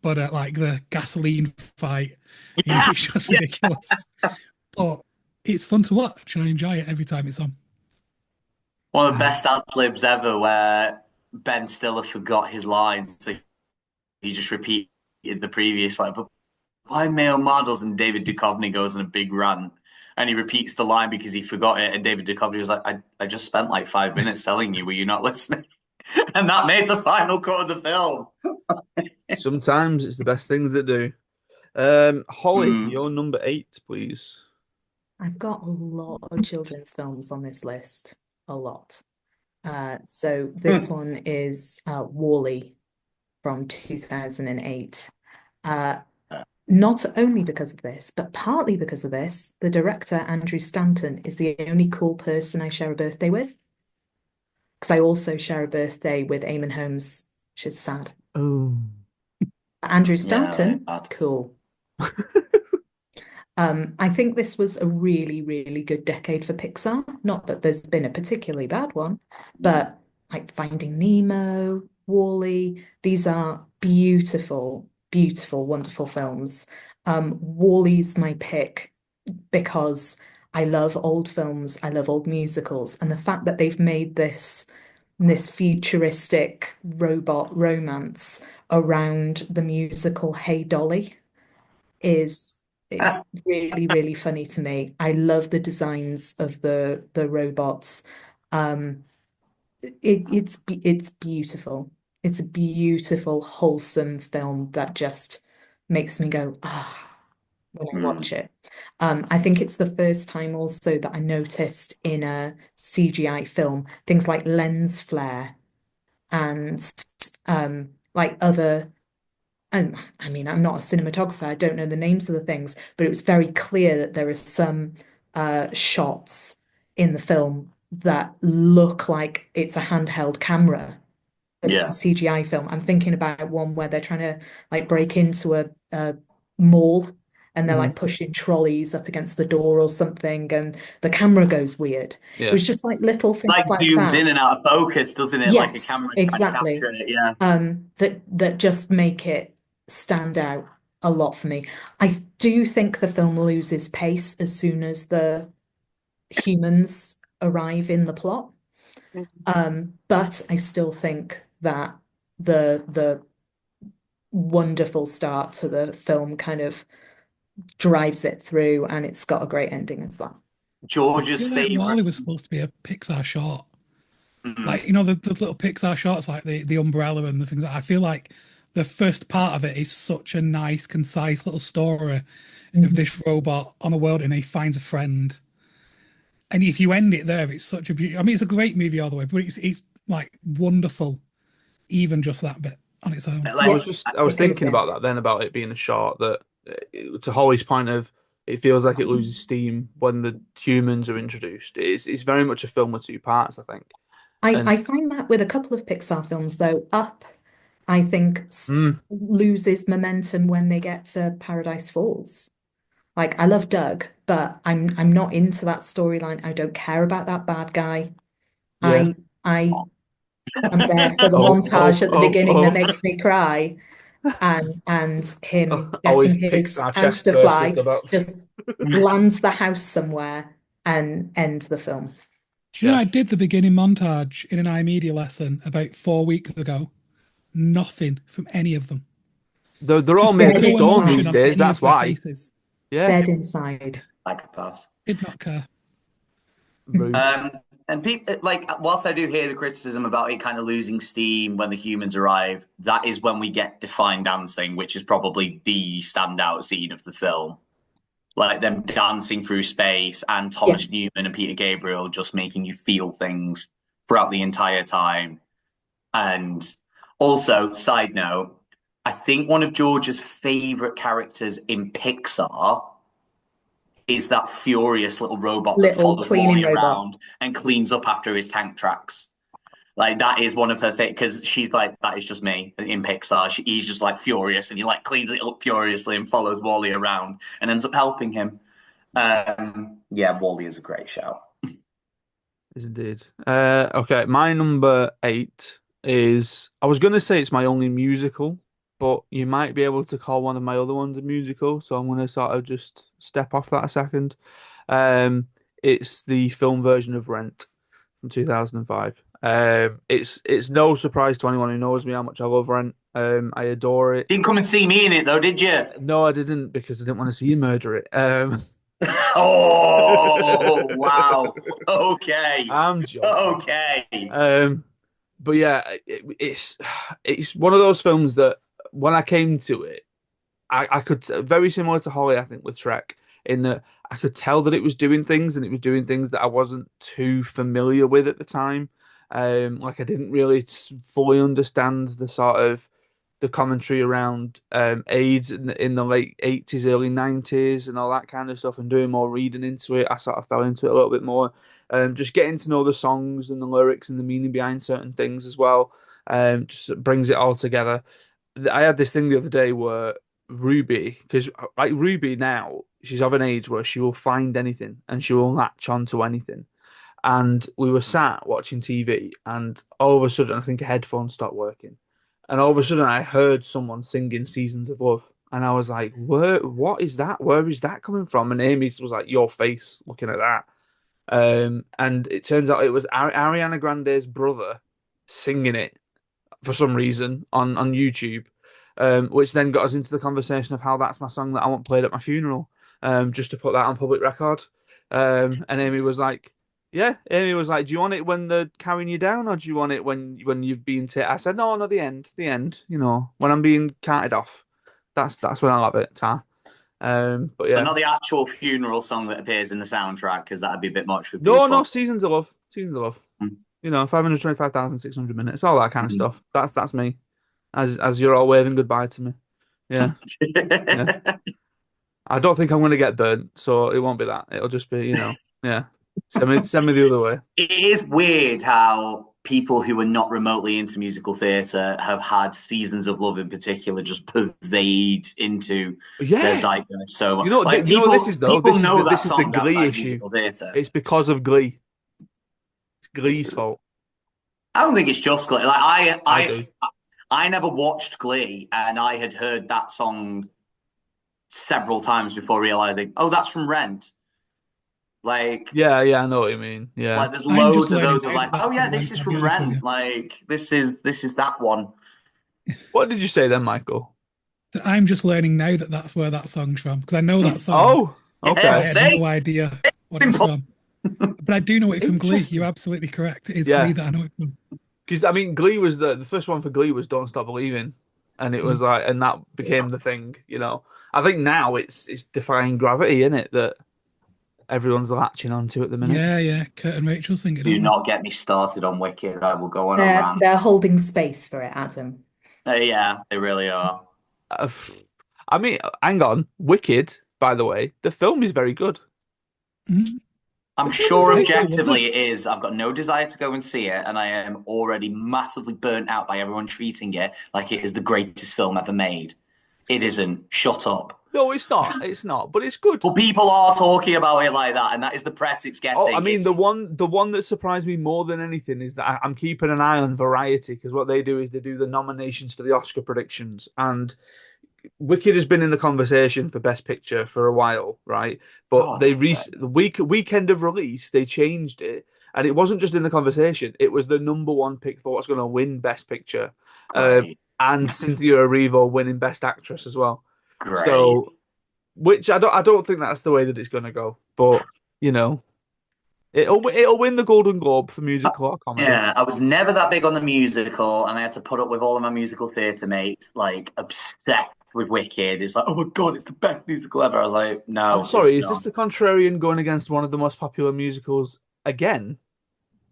but like the gasoline fight, Yeah. it's just Yeah. ridiculous. But it's fun to watch, and I enjoy it every time it's on. One of the best ad libs ever, where Ben Stiller forgot his lines, so he just repeated the previous, like, but why male models? And David Duchovny goes on a big rant, and he repeats the line because he forgot it. And David Duchovny was like, I just spent like 5 minutes telling you, were you not listening? And that made the final cut of the film. Sometimes it's the best things that do. Holly, your number 8, please. I've got a lot of children's films on this list. A lot. So this one is Wall-E from 2008. Not only because of this, but partly because of this, the director, Andrew Stanton, is the only cool person I share a birthday with. Because I also share a birthday with Eamon Holmes, which is sad. Oh. Andrew Yeah, Stanton, bad. cool. I think this was a really, really good decade for Pixar. Not that there's been a particularly bad one, but like Finding Nemo, Wall-E, these are beautiful, beautiful, wonderful films. Wall-E's my pick because I love old films, I love old musicals, and the fact that they've made this futuristic robot romance around the musical Hey Dolly is it's really, really funny to me. I love the designs of the robots. It's beautiful. It's a beautiful, wholesome film that just makes me go, when I watch it. I think it's the first time also that I noticed in a CGI film things like lens flare and like other and I mean, I'm not a cinematographer, I don't know the names of the things, but it was very clear that there are some shots in the film that look like it's a handheld camera, but it's a Yeah. CGI film. I'm thinking about one where they're trying to like break into a mall and they're like pushing trolleys up against the door or something, and the camera goes weird. It Yeah. was just like little things Like like zooms that. in and out of focus, doesn't it? Like a Yes, camera trying to exactly. capture it. Yeah. That just make it stand out a lot for me. I do think the film loses pace as soon as the humans arrive in the plot. But I still think that the wonderful start to the film kind of drives it through, and it's got a great ending as well. I George's feel like favorite. Wall-E was supposed to be a Pixar short. Like, Mm. the little Pixar shorts, like the umbrella and the things I feel like the first part of it is such a nice, concise little story of this robot on a world and he finds a friend. And if you end it there, it's such a beauty. I mean, it's a great movie all the way, but it's like wonderful, even just that bit on its own. I Like, was just I was Agree with thinking you. about that then about it being a short that to Holly's point of it feels like it loses steam when the humans are introduced. It's very much a film with 2 parts, I think. And I find that with a couple of Pixar films, though, Up, I think loses momentum when they get to Paradise Falls. Like I love Doug, but I'm not into that storyline. I don't care about that bad guy. yeah. I am there for the Oh, oh, montage at the oh, beginning that oh. makes me cry and him Always getting his Pixar chest hamster bursters fly about. just lands the house somewhere and end the film. Do you know Yeah. I did the beginning montage in an iMedia lesson about 4 weeks ago? Nothing from any of them. They're all Just made Dead of no stone emotion these on inside. days, any that's of their why. faces. Yeah. Dead inside. psychopaths. Did not care. Rude. And people like whilst I do hear the criticism about it kind of losing steam when the humans arrive, that is when we get defined dancing, which is probably the standout scene of the film. Like them dancing through space and Yeah. Thomas Newman and Peter Gabriel just making you feel things throughout the entire time. And also, side note, I think one of George's favorite characters in Pixar is that furious little robot that Little follows cleaning Wally robot. around and cleans up after his tank tracks. Like that is one of her things because she's like, that is just me in Pixar. He's just like furious and he like cleans it up furiously and follows Wally around and ends up helping him. Yeah, Wally is a great shout. Is indeed. Okay, my number eight is I was gonna say it's my only musical, but you might be able to call one of my other ones a musical, so I'm gonna sort of just step off that a second. Um, it's the film version of Rent from 2005. It's no surprise to anyone who knows me how much I love Rent. I adore it. Didn't come and see me in it though, did you? No, I didn't because I didn't want to see you murder it. Oh wow. Okay. I'm joking. Okay. Um, but yeah, it's one of those films that when I came to it, I could very similar to Holly, I think, with Shrek, in that I could tell that it was doing things and it was doing things that I wasn't too familiar with at the time. Like I didn't really fully understand the sort of the commentary around AIDS in the late 80s, early 90s, and all that kind of stuff, and doing more reading into it. I sort of fell into it a little bit more. Just getting to know the songs and the lyrics and the meaning behind certain things as well. Just brings it all together. I had this thing the other day where Ruby, because like Ruby now, she's of an age where she will find anything and she will latch onto anything. And we were sat watching TV, and all of a sudden, I think a headphone stopped working, and all of a sudden, I heard someone singing "Seasons of Love," and I was like, "Where? What is that? Where is that coming from?" And Amy was like, "Your face, looking at that." And it turns out it was Ariana Grande's brother singing it for some reason on YouTube, which then got us into the conversation of how that's my song that I want played at my funeral, just to put that on public record. And Amy was like, "Yeah." Amy was like, "Do you want it when they're carrying you down, or do you want it when you've been?" I said, "No, no, the end, the end. You know, when I'm being carted off, that's when I love it, Ta." But So yeah, not the actual funeral song that appears in the soundtrack, because that'd be a bit much for no, no, people. seasons of love, seasons of love. You know, 525,600 minutes, all that kind of stuff. That's me. As you're all waving goodbye to me. Yeah, yeah. I don't think I'm gonna get burnt, so it won't be that. It'll just be, yeah. Send me the other way. It is weird how people who are not remotely into musical theatre have had Seasons of Love in particular just pervade into their Yeah, zeitgeist so much. you know, Like you know what this is though. people This is the know that this is the song Glee outside of issue. musical theatre. It's because of Glee. It's Glee's fault. I don't think it's just Glee. Like I do. I never watched Glee, and I had heard that song several times before realizing, oh, that's from Rent. Like, Yeah, yeah, I know what you mean. Yeah. there's I'm just loads of learning those of now like, that oh that's yeah, from this Rent, is I'll be from honest with Rent. you. Like, this is that one. What did you say then, Michael? That I'm just learning now that that's where that song's from because I know that song, Oh, Yeah, but I okay. had see, no idea what it was simple. from. But I do know it from Glee. You're Interesting. absolutely correct. It is Glee Yeah, that I know it from. because I mean, Glee was the first one for Glee was "Don't Stop Believing," and it was Mm. like, and that became the thing. You know, I think now it's defying gravity in it that everyone's latching onto at the minute. Yeah, yeah. Kurt and Rachel sing it, Do don't not get me started on Wicked. I will go on a They're rant. they're holding space for it, Adam. Yeah, they really are. Uh, I mean, hang on, Wicked. By the way, the film is very good. they? Mm. I'm The film is sure very I good. loved it. objectively it is. I've got no desire to go and see it, and I am already massively burnt out by everyone treating it like it is the greatest film ever made. It isn't. Shut up. No, it's not. It's not, but it's good. But people are talking about it like that, and that is the press it's Oh, I getting. mean, It's the one that surprised me more than anything is that I'm keeping an eye on Variety because what they do is they do the nominations for the Oscar predictions, and Wicked has been in the conversation for Best Picture for a while, right? But they God's re sake. the weekend of release they changed it, and it wasn't just in the conversation; it was the number one pick for what's going to win Best Picture, um, Great. and Cynthia Erivo winning Best Actress as well. Great. So, which I don't think that's the way that it's going to go, but you know. It'll win the Golden Globe for musical or comedy. Yeah, I was never that big on the musical, and I had to put up with all of my musical theatre mates, like obsessed with Wicked. It's like, oh my God, it's the best musical ever. I was like, I'm no, it's sorry, is this not. the contrarian going against one of the most popular musicals again?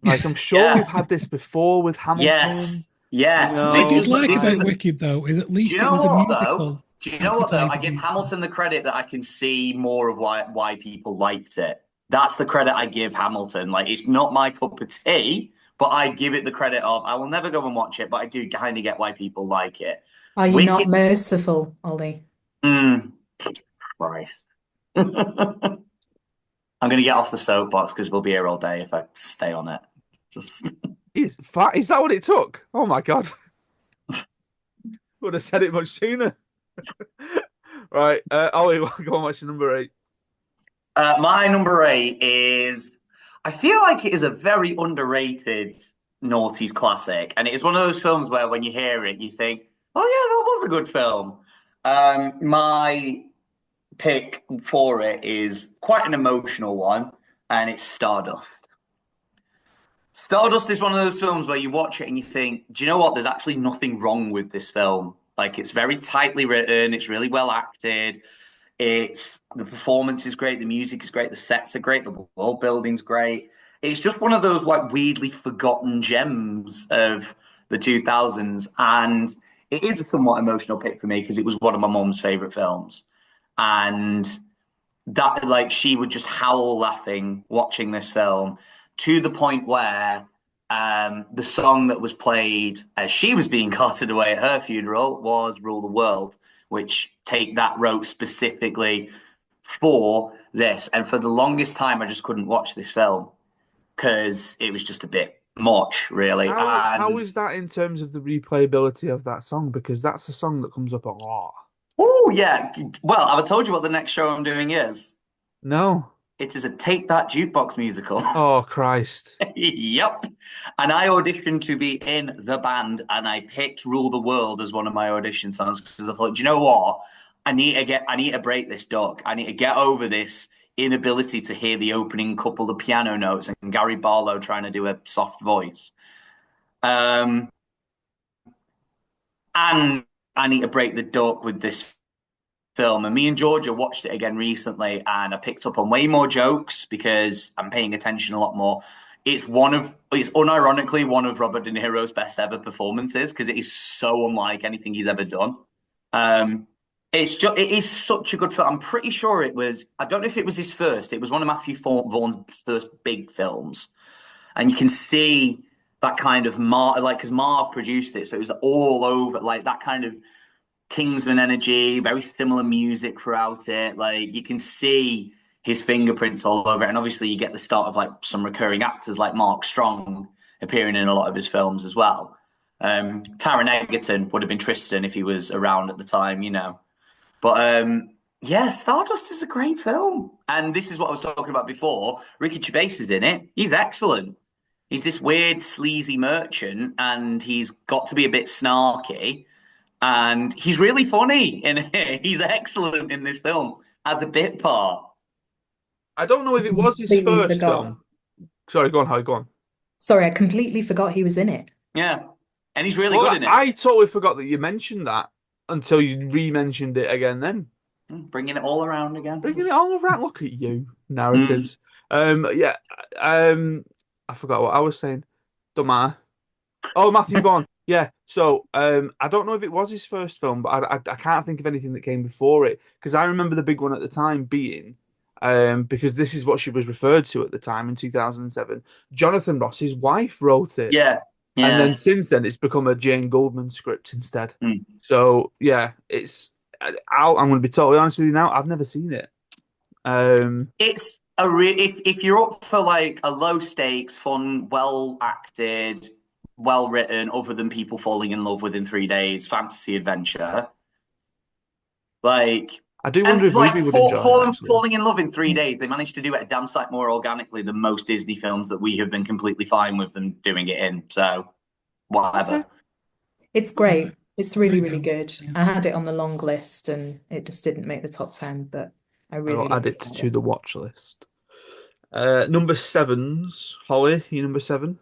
Like, I'm sure we've Yeah, had this before with Hamilton. yes, yes. What I This did was like this about was. Wicked, though, is at Do you least it know was a what though? musical Do you know what though? I advertised as a give musical. Hamilton the credit that I can see more of why people liked it. That's the credit I give Hamilton. Like, it's not my cup of tea, but I give it the credit of I will never go and watch it, but I do kind of get why people like it. Are you Wicked, not merciful, Ollie? mm, Christ. I'm going to get off the soapbox because we'll be here all day if I stay on it. Just Is that what it took? Oh my God. Would have said it much sooner. Right. Ollie, go on, what's your number eight? my number eight is. I feel like it is a very underrated noughties classic, and it is one of those films where when you hear it, you think, "Oh yeah, that was a good film." My pick for it is quite an emotional one, and it's Stardust. Stardust is one of those films where you watch it and you think, do you know what? There's actually nothing wrong with this film. Like, it's very tightly written, it's really well acted, it's the performance is great, the music is great, the sets are great, the world building's great. It's just one of those like weirdly forgotten gems of the 2000s, and it is a somewhat emotional pick for me because it was one of my mom's favorite films, and that like she would just howl laughing watching this film to the point where the song that was played as she was being carted away at her funeral was "Rule the World," which Take That wrote specifically for this. And for the longest time, I just couldn't watch this film because it was just a bit much, really. How And is that in terms of the replayability of that song? Because that's a song that comes up a lot. oh yeah, well, I've told you what the next show I'm doing is. No. It is a Take That jukebox musical. Oh Christ. Yep. And I auditioned to be in the band and I picked Rule the World as one of my audition songs because I thought, do you know what? I need to break this duck. I need to get over this inability to hear the opening couple of piano notes and Gary Barlow trying to do a soft voice. Um, and I need to break the duck with this film. And me and Georgia watched it again recently, and I picked up on way more jokes because I'm paying attention a lot more. It's unironically one of Robert De Niro's best ever performances because it is so unlike anything he's ever done. Um, it is such a good film. I'm pretty sure it was. I don't know if it was his first. It was one of Matthew Vaughn's first big films, and you can see that kind of because Marv produced it, so it was all over like that kind of Kingsman energy, very similar music throughout it. Like you can see his fingerprints all over it. And obviously you get the start of like some recurring actors like Mark Strong appearing in a lot of his films as well. Taron Egerton would have been Tristan if he was around at the time, you know. But yeah, Stardust is a great film. And this is what I was talking about before. Ricky Gervais is in it. He's excellent. He's this weird, sleazy merchant, and he's got to be a bit snarky and he's really funny and he's excellent in this film as a bit part. I don't know if it was his Completely first forgot. film. Sorry, go on, Harry, go on. Sorry, I completely forgot he was in it. Yeah, and he's really Well, good in it. I totally forgot that you mentioned that until you re-mentioned it again then. Bringing it all around again. Bringing it all around. Look at you. Mm. Narratives. Yeah. I forgot what I was saying. Don't matter. Oh, Matthew Vaughn. Yeah. So, I don't know if it was his first film, but I can't think of anything that came before it because I remember the big one at the time being, because this is what she was referred to at the time in 2007. Jonathan Ross's wife wrote it, Yeah, and then yeah. since then it's become a Jane Goldman script instead. Mm. So yeah, I'm going to be totally honest with you now. I've never seen it. It's if you're up for like a low stakes, fun, well acted, well written, other than people falling in love within 3 days, fantasy adventure. Like I do wonder and if like Ruby would enjoy it actually. falling in love in 3 days, they managed to do it a damn sight more organically than most Disney films that we have been completely fine with them doing it in. So Okay. whatever. It's great. It's really, Great really film. good. Yeah. I had it on the long list and it just didn't make the top 10, but I I really will add love it to the Stardust. watch list. Number sevens, Holly, you number seven?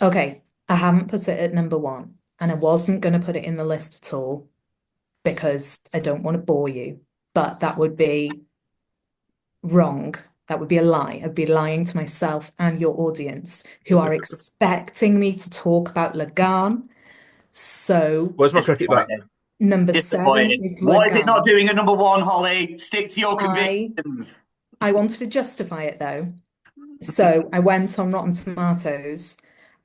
Okay, I haven't put it at number one, and I wasn't going to put it in the list at all because I don't want to bore you, but that would be wrong. That would be a lie. I'd be lying to myself and your audience who are expecting me to talk about Lagan. So, Where's my cricket bat? Disappointed. number seven Disappointed. is What is it not Lagan. doing a number one, Holly? Stick to your I convictions. I wanted to justify it though. So I went on Rotten Tomatoes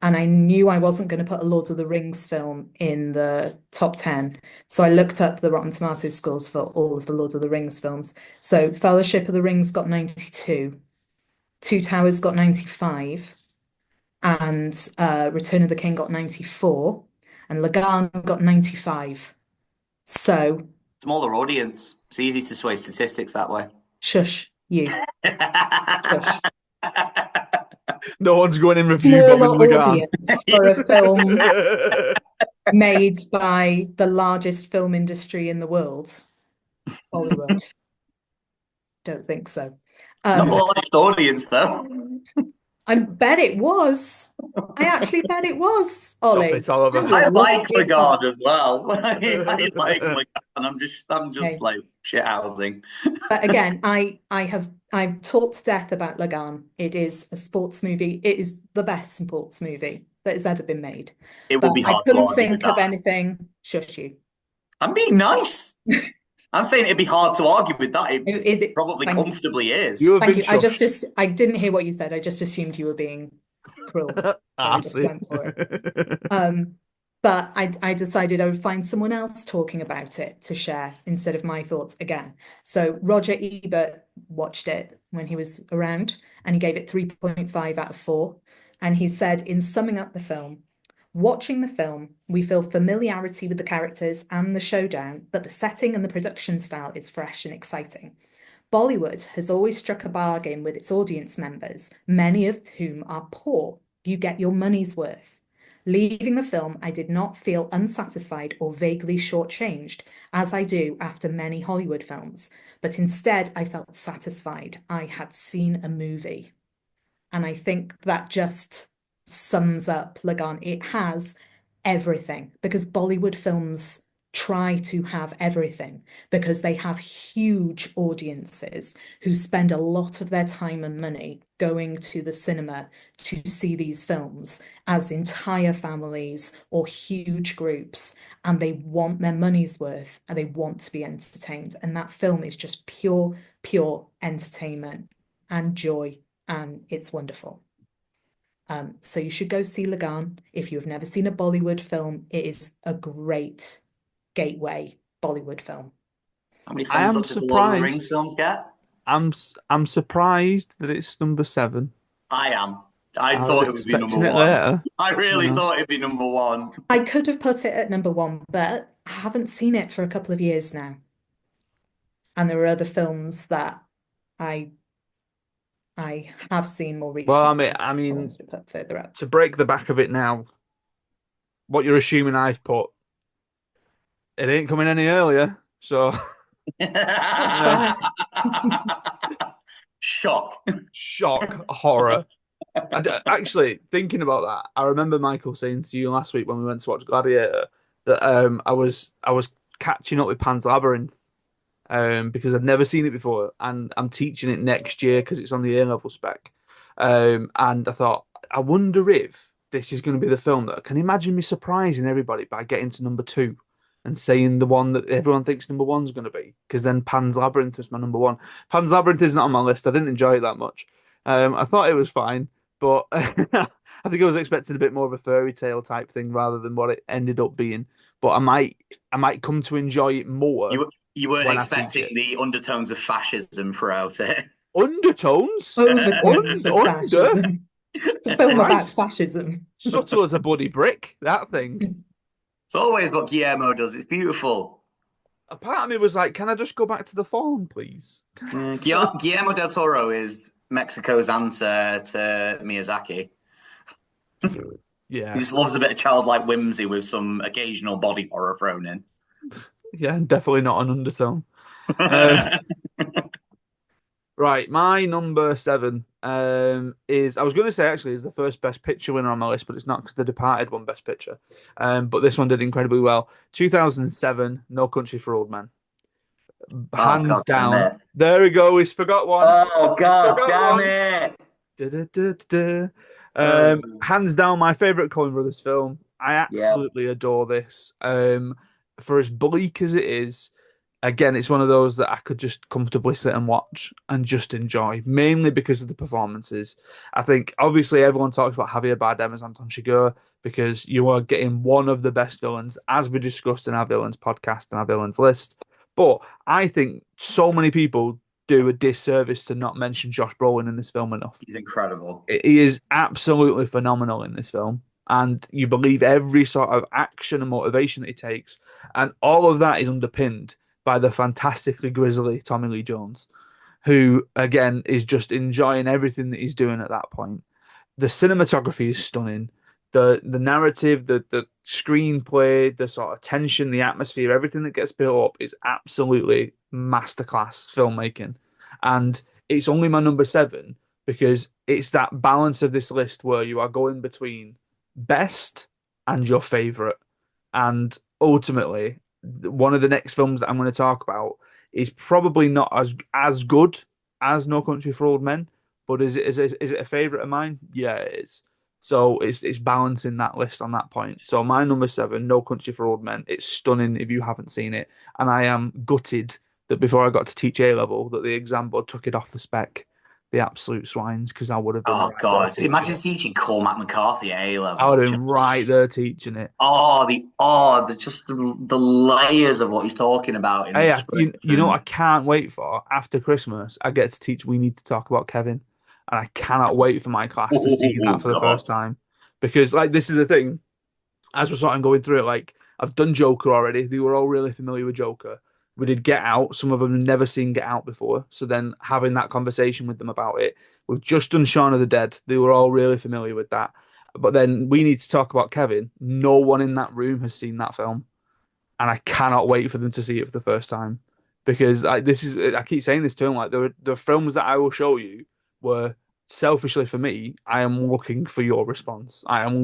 and I knew I wasn't going to put a Lord of the Rings film in the top 10. So I looked up the Rotten Tomatoes scores for all of the Lord of the Rings films. So Fellowship of the Rings got 92, Two Towers got 95, and Return of the King got 94, and Lagan got 95. So Smaller audience. It's easy to sway statistics that way. shush, you. Shush. No one's going in review Smaller bombing Lagan. audience for a film made by the largest film industry in the world, Hollywood. Don't think so. Not the largest audience, though. I bet it was. I actually bet it was, Stop Ollie. it, Oliver. I like Look it up. Lagarde as well. I like Lagarde. I'm just Okay. like shithousing. But again, I've talked to death about Lagan. It is a sports movie. It is the best sports movie that has ever been made. It But would be I hard to couldn't argue with think of that. anything. Shush you. I'm being nice. I'm saying it'd be hard to argue with that. It probably Thank you. comfortably is. You have Thank been you. I shushed. I didn't hear what you said. I just assumed you were being cruel. So I just see. went for it. But I decided I would find someone else talking about it to share instead of my thoughts again. So Roger Ebert watched it when he was around and he gave it 3.5 out of 4. And he said, in summing up the film, watching the film, we feel familiarity with the characters and the showdown, but the setting and the production style is fresh and exciting. Bollywood has always struck a bargain with its audience members, many of whom are poor. You get your money's worth. Leaving the film, I did not feel unsatisfied or vaguely shortchanged, as I do after many Hollywood films, but instead I felt satisfied. I had seen a movie. And I think that just sums up Lagan. It has everything because Bollywood films try to have everything because they have huge audiences who spend a lot of their time and money going to the cinema to see these films as entire families or huge groups, and they want their money's worth and they want to be entertained. And that film is just pure entertainment and joy, and it's wonderful. So you should go see Lagan. If you have never seen a Bollywood film, it is a great gateway Bollywood film. How many I thumbs am up did the Lord of the Rings surprised. films get? I'm surprised that it's number seven. I am. I I thought was it would be number expecting it one. later. I really Yeah. thought it'd be number one. I could have put it at number one, but I haven't seen it for a couple of years now. And there are other films that I have seen more Well, recently. I I mean, wanted to put further up. to break the back of it now, what you're assuming I've put, it ain't coming any earlier. So, That's you know, fair. Shock. shock, horror. Actually, thinking about that, I remember Michael saying to you last week when we went to watch Gladiator that I was catching up with Pan's Labyrinth because I'd never seen it before, and I'm teaching it next year because it's on the A level spec. And I thought, I wonder if this is going to be the film that can imagine me surprising everybody by getting to number two and saying the one that everyone thinks number one's going to be, because then Pan's Labyrinth is my number one. Pan's Labyrinth is not on my list. I didn't enjoy it that much. I thought it was fine, but I think I was expecting a bit more of a fairy tale type thing rather than what it ended up being. But I might come to enjoy it more You weren't when I teach expecting it. the undertones of fascism throughout it. Undertones? Overtones of Under? fascism. The film about Christ. fascism. Subtle as a bloody brick, that thing. It's always what Guillermo does. It's beautiful. A part of me was like, can I just go back to the phone, please? Guillermo del Toro is Mexico's answer to Miyazaki. Yeah. He just loves a bit of childlike whimsy with some occasional body horror thrown in. Yeah, definitely not an undertone. Right, Right, my number seven is I was going to say actually is the first Best Picture winner on my list, but it's not because The Departed won Best Picture. But this one did incredibly well. 2007, No Country for Old Men, Oh, hands God damn down. it. There we go. He's forgot one. Oh, He's God forgot damn one. it. Da-da-da-da-da. Oh, Hands down, my favorite Coen Brothers film. I yeah. absolutely adore this. For as bleak as it is, again, it's one of those that I could just comfortably sit and watch and just enjoy, mainly because of the performances. I think obviously everyone talks about Javier Bardem as Anton Chigurh because you are getting one of the best villains, as we discussed in our villains podcast and our villains list. But I think so many people do a disservice to not mention Josh Brolin in this film enough. He's incredible. He is absolutely phenomenal in this film, and you believe every sort of action and motivation that he takes, and all of that is underpinned by the fantastically grisly Tommy Lee Jones, who again is just enjoying everything that he's doing at that point. The cinematography is stunning. The narrative, the screenplay, the sort of tension, the atmosphere, everything that gets built up is absolutely masterclass filmmaking. And it's only my number seven because it's that balance of this list where you are going between best and your favorite. And ultimately, one of the next films that I'm going to talk about is probably not as good as No Country for Old Men, but is it a favorite of mine? Yeah, it is. So it's balancing that list on that point. So my number seven, No Country for Old Men. It's stunning if you haven't seen it, and I am gutted that before I got to teach A level, that the exam board took it off the spec. The absolute swines, because I would have been Oh, right there God. teaching Imagine it. teaching Cormac McCarthy at A I would level. have been right Just, there teaching it. just the layers of what he's talking about in Hey, the you script. know what I And can't wait for after Christmas? I get to teach We Need to Talk About Kevin, and I cannot wait for my class to see oh, that for the God. first time because like this is the thing. As we're sort of going through it, like I've done Joker already. They were all really familiar with Joker. We did Get Out. Some of them had never seen Get Out before. So then having that conversation with them about it. We've just done Shaun of the Dead. They were all really familiar with that. But then We Need to Talk About Kevin. No one in that room has seen that film, and I cannot wait for them to see it for the first time because like this is I keep saying this to them like the films that I will show you were selfishly for me. I am looking for your response. I am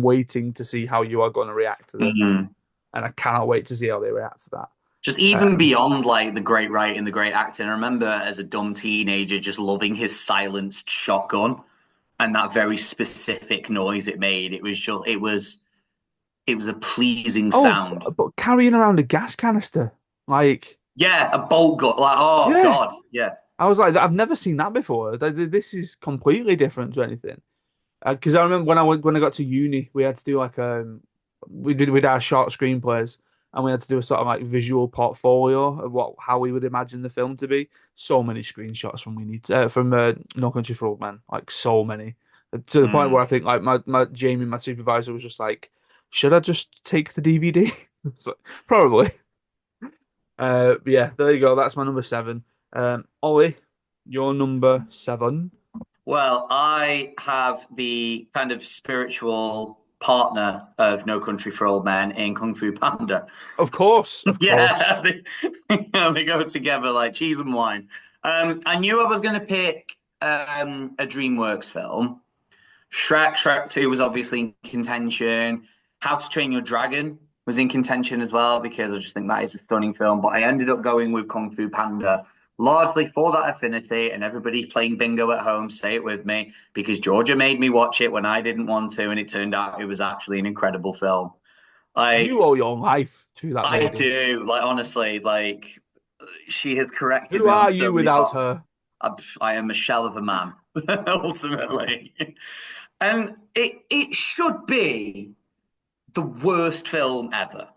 waiting to see how you are going to react to this, Mhm. and I cannot wait to see how they react to that. Just even Um, beyond like the great writing, the great acting. I remember as a dumb teenager just loving his silenced shotgun and that very specific noise it made. It was a pleasing oh, sound. but carrying around a gas canister, like Yeah, a bolt gun. Like, oh yeah, God, yeah. I was like I've never seen that before. This is completely different to anything. Because I remember when I got to uni, we had to do like we did our short screenplays, and we had to do a sort of like visual portfolio of what how we would imagine the film to be. So many screenshots from No Country for Old Men, like so many, to the point where Mm. I think like my Jamie, my supervisor, was just like, "Should I just take the DVD?" It's like, probably. But yeah, there you go. That's my number seven. Ollie, your number seven. Well, I have the kind of spiritual partner of No Country for Old Men in Kung Fu Panda. Of course, of course. Yeah, they go together like cheese and wine. I knew I was going to pick a DreamWorks film. Shrek 2 was obviously in contention. How to Train Your Dragon was in contention as well because I just think that is a stunning film. But I ended up going with Kung Fu Panda largely for that affinity and everybody playing bingo at home, say it with me, because Georgia made me watch it when I didn't want to, and it turned out it was actually an incredible film. You Like owe your life to that I lady. do, like honestly, like she has corrected Who me on are so you many without parts. her? I am a shell of a man, ultimately. And it should be the worst film ever.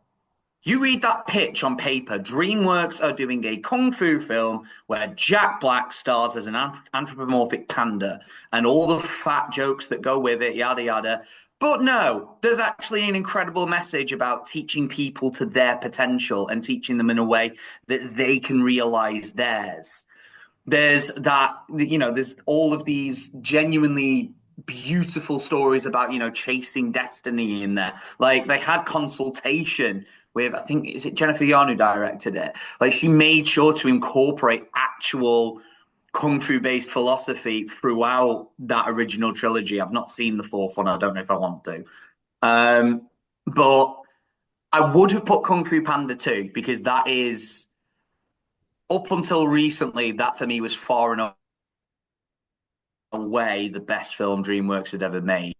You read that pitch on paper, DreamWorks are doing a kung fu film where Jack Black stars as an anthropomorphic panda and all the fat jokes that go with it, yada yada. But no, there's actually an incredible message about teaching people to their potential and teaching them in a way that they can realize theirs. There's that, there's all of these genuinely beautiful stories about, chasing destiny in there. Like they had consultation with, I think, is it Jennifer Yarn who directed it? Like she made sure to incorporate actual kung fu based philosophy throughout that original trilogy. I've not seen the fourth one. I don't know if I want to. But I would have put Kung Fu Panda 2 because that is up until recently, that for me was far and away the best film DreamWorks had ever made.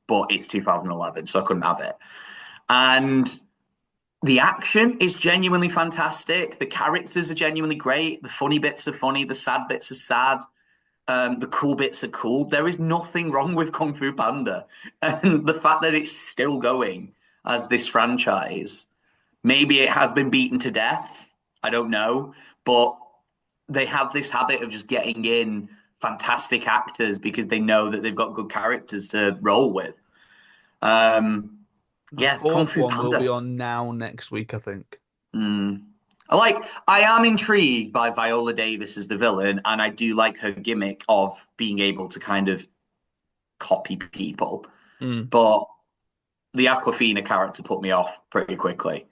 But it's 2011, so I couldn't have it. And the action is genuinely fantastic. The characters are genuinely great. The funny bits are funny. The sad bits are sad. The cool bits are cool. There is nothing wrong with Kung Fu Panda. And the fact that it's still going as this franchise, maybe it has been beaten to death. I don't know. But they have this habit of just getting in fantastic actors because they know that they've got good characters to roll with. The Yeah, Kung fourth Fu one will be Panda. on now next week, I think. I am intrigued by Viola Davis as the villain, and I do like her gimmick of being able to kind of copy people. But the Aquafina character put me off pretty quickly.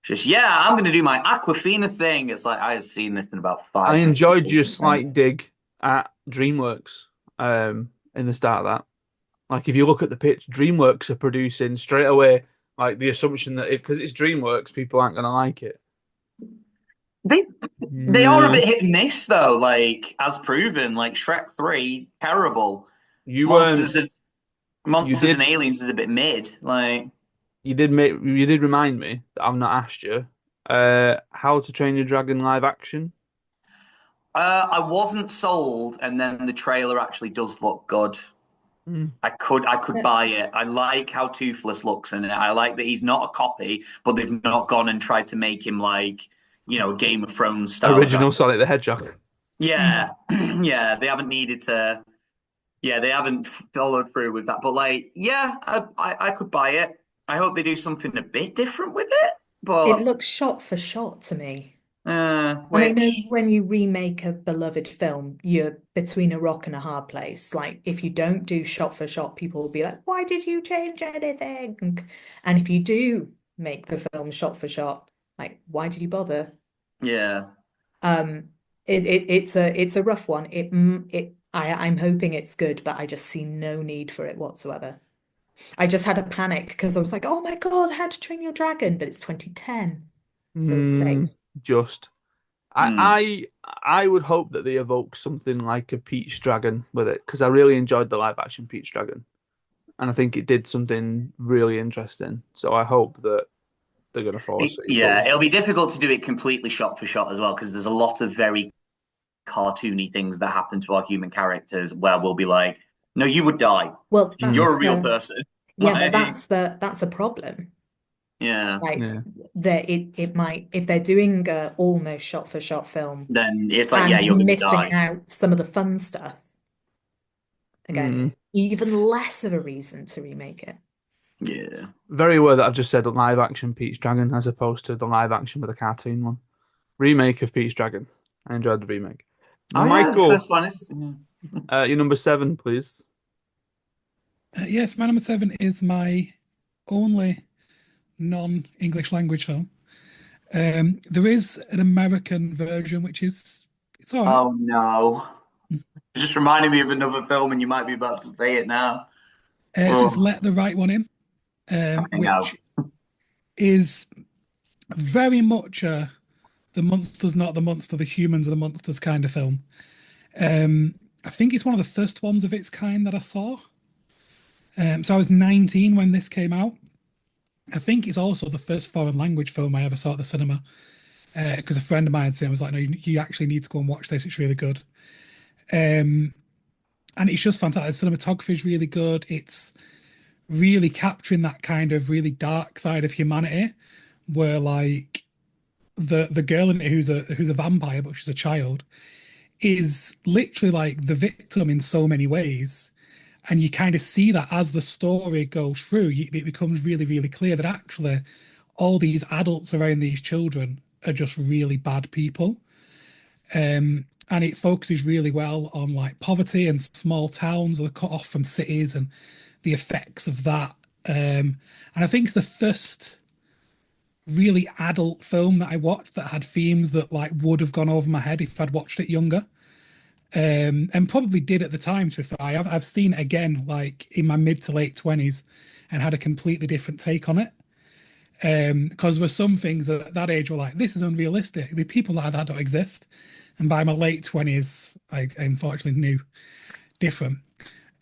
Just, yeah, I'm going to do my Aquafina thing. It's like, I've seen this in about I 5 minutes. enjoyed your slight dig at DreamWorks in the start of that. Like, if you look at the pitch, DreamWorks are producing straight away, like, the assumption that because it's DreamWorks, people aren't going to like it. They are a bit hit and miss, though, like, as proven. Like, Shrek 3, terrible. You Monsters, you Monsters and did Aliens is a bit mid. Like, you did remind me that I've not asked you. How to Train Your Dragon live action? I wasn't sold, and then the trailer actually does look good. I could buy it. I like how Toothless looks in it. I like that he's not a copy, but they've not gone and tried to make him like, Game of Thrones style Original dragon. Sonic the Hedgehog. Yeah, yeah, they haven't needed to. Yeah, they haven't followed through with that. But like, yeah, I could buy it. I hope they do something a bit different with it. It But looks shot for shot to me. And I know which, when you remake a beloved film, you're between a rock and a hard place. Like, if you don't do shot for shot, people will be like, why did you change anything? And if you do make the film shot for shot, like, why did you bother? yeah, Um, it's a rough one. I'm hoping it's good, but I just see no need for it whatsoever. I just had a panic because I was like, oh my God, How to Train Your Dragon, but it's 2010. So it's safe. Just mm. I would hope that they evoke something like a Peach Dragon with it because I really enjoyed the live action Peach Dragon, and I think it did something really interesting. So I hope that they're going to follow suit. Yeah, it'll be difficult to do it completely shot for shot as well because there's a lot of very cartoony things that happen to our human characters where we'll be like, no, you would die. Well, You're that's a real the person. yeah, but Like, that's a problem. yeah. Like Yeah. it might if they're doing a almost shot for shot film Then it's like, yeah, and you're gonna missing die. out some of the fun stuff, again, Mm. even less of a reason to remake it. Yeah. Very aware that I've just said a live action Peach Dragon as opposed to the live action with a cartoon one. Remake of Peach Dragon. I enjoyed the remake. Oh yeah, the Michael, first one is. your number 7, please. Yes, my number 7 is my only non-English language film. There is an American version, which is it's all right. Oh no. It just reminded me of another film, and you might be about to say it now. So it's Oh, Let the Right One In, I know. which is very much the monster's not the monster, the humans are the monsters kind of film. I think it's one of the first ones of its kind that I saw. So I was 19 when this came out. I think it's also the first foreign language film I ever saw at the cinema. Because a friend of mine said, I was like, no, you actually need to go and watch this. It's really good. And it's just fantastic. The cinematography is really good. It's really capturing that kind of really dark side of humanity, where like the girl in it who's a vampire, but she's a child, is literally like the victim in so many ways. And you kind of see that as the story goes through, it becomes really, really clear that actually all these adults around these children are just really bad people. And it focuses really well on like poverty and small towns that are cut off from cities and the effects of that. And I think it's the first really adult film that I watched that had themes that like would have gone over my head if I'd watched it younger. And probably did at the time. To be fair, I've seen it again like in my mid to late 20s and had a completely different take on it. Because there were some things at that age were like, this is unrealistic. The people like that don't exist. And by my late 20s, I unfortunately knew different.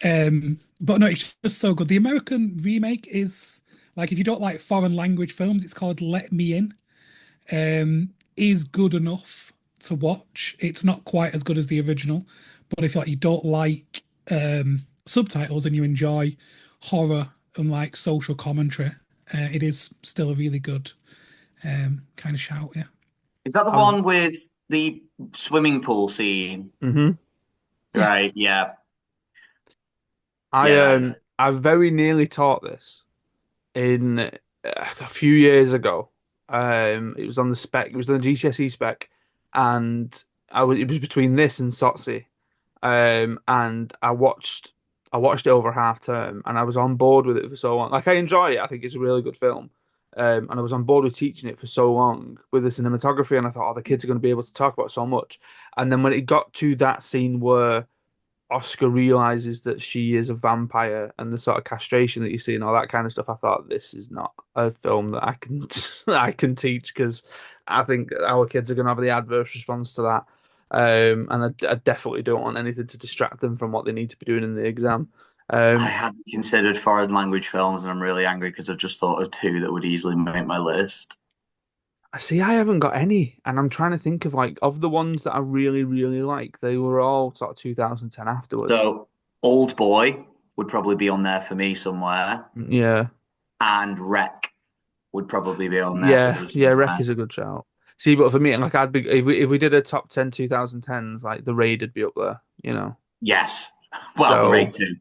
But no, it's just so good. The American remake is like if you don't like foreign language films, it's called Let Me In. Is good enough to watch. It's not quite as good as the original, but if like you don't like subtitles and you enjoy horror and like social commentary, it is still a really good kind of shout. Yeah. Is that the I was, one with the swimming pool scene? mhm. Right. Yes. Yeah. I Yeah. I very nearly taught this in a few years ago. It was on the spec. It was on the GCSE spec, and it was between this and Sotsi. And I watched it over half term, and I was on board with it for so long. Like I enjoy it. I think it's a really good film. And I was on board with teaching it for so long with the cinematography, and I thought, oh, the kids are going to be able to talk about so much. And then when it got to that scene where Oscar realizes that she is a vampire and the sort of castration that you see and all that kind of stuff, I thought this is not a film that I can that I can teach because I think our kids are going to have the adverse response to that. And I definitely don't want anything to distract them from what they need to be doing in the exam. I Um, hadn't considered foreign language films, and I'm really angry because I've just thought of two that would easily make my list. I see I haven't got any, and I'm trying to think of like of the ones that I really, really like. They were all sort of 2010 afterwards. So, Old Boy would probably be on there for me somewhere, Yeah. and Wreck would probably be on there for Yeah, me yeah, Rec somewhere. is a good shout. See, but for me, like I'd be if we did a top 10 2010s, like the Raid would be up there, you know. Yes. Well, the Raid So 2.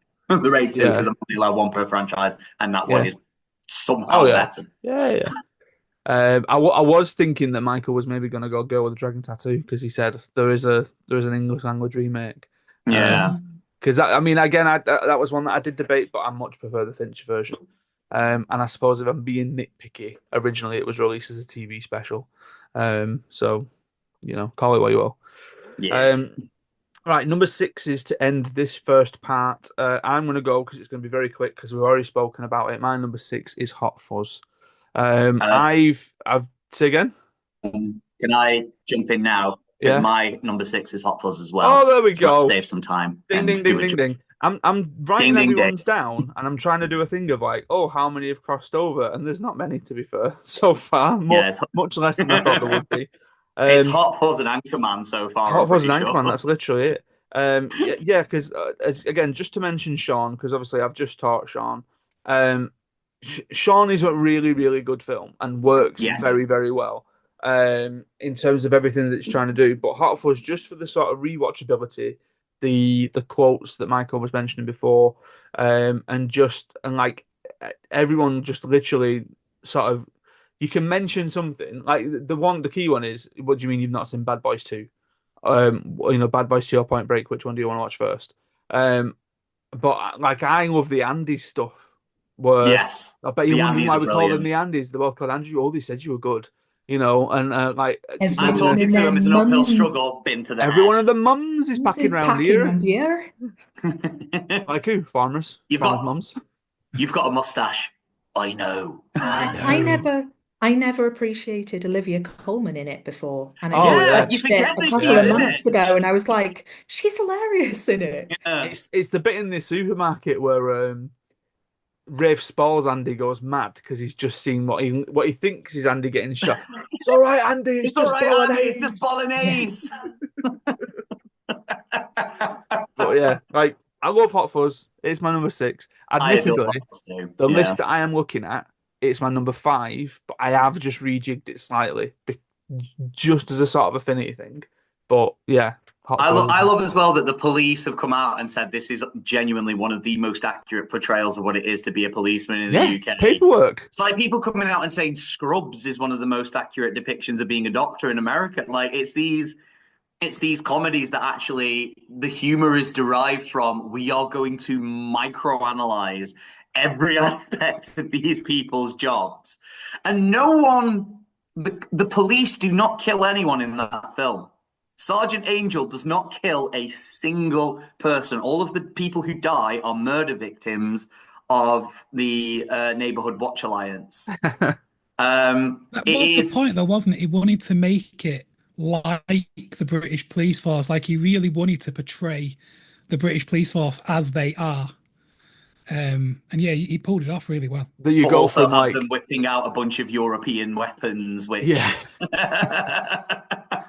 The Raid 2, because yeah, I'm only allowed one per franchise, and that one yeah, is oh somehow yeah, better. yeah, yeah. I was thinking that Michael was maybe going to go Girl with a Dragon Tattoo because he said there is an English language remake. Yeah. Because I mean, again, that was one that I did debate, but I much prefer the Finch version. And I suppose if I'm being nitpicky, originally it was released as a TV special. So you know, call it what you will. Yeah. Um, right, number six is to end this first part. I'm going to go because it's going to be very quick because we've already spoken about it. My number six is Hot Fuzz. Uh, I've say again. can I jump in now? Because Yeah. my number 6 is Hot Fuzz as Oh, well. there we So let's go. save some time Ding, and ding, do ding, it. ding, ding. I'm writing Ding, ding, ding. everyone's down, and I'm trying to do a thing of like, oh, how many have crossed over? And there's not many, to be fair, so far. Yeah, Much less than I thought there would be. it's Um, Hot Fuzz and Anchorman so far, Hot I'm Fuzz pretty and sure. Anchorman, that's literally it. Yeah, because again, just to mention Sean, because obviously I've just taught Sean. Um, Sean is a really, really good film and works Yes. very, very well. In terms of everything that it's trying to do. But Hot Fuzz, just for the sort of rewatchability, the quotes that Michael was mentioning before, and like everyone just literally sort of you can mention something like the key one is, what do you mean you've not seen Bad Boys 2? Bad Boys 2 or Point Break, which one do you want to watch first? But like I love the Andes stuff. Where Yes. I bet you're The wondering Andes why are we call them brilliant. the Andes. They're both called Andrew. Oh, they said you were good, you know, and And Everyone talking and to their him is an uphill mums struggle, bin to the every head. one of the mums is packing is round packing here. around here. Like who? Farmers, You've farmers' got mums. you've got a mustache. I know. I I know. never appreciated Olivia Colman in it before, and I Oh just Yeah, yeah, you watched it forget a that couple yeah, she's of in yeah. months it. ago, and I was like, she's hilarious in it. Yeah. It's the bit in the supermarket where Rafe Spall's Andy goes mad because he's just seen what he thinks is Andy getting shot. It's all right, Andy. It's It's all just right, Andy. It's just bolognese. Yeah. bolognese. But yeah, like I love Hot Fuzz. It's my number six. I adore Admittedly, Fox too. the Yeah. list that I am looking at, it's my number five, but I have just rejigged it slightly, just as a sort of affinity thing. But yeah, Hot I, Fuzz. I love as well that the police have come out and said this is genuinely one of the most accurate portrayals of what it is to be a policeman in the Yeah, UK. paperwork. It's like people coming out and saying Scrubs is one of the most accurate depictions of being a doctor in America. Like it's these comedies that actually the humor is derived from. We are going to microanalyze every aspect of these people's jobs. And no one, the police do not kill anyone in that film. Sergeant Angel does not kill a single person. All of the people who die are murder victims of the Neighborhood Watch Alliance. That It was the is, point, though, wasn't it? He wanted to make it like the British police force. Like he really wanted to portray the British police force as they are. And yeah, he pulled it off really well. That you but go also from have them like, whipping out a bunch of European weapons, yeah, which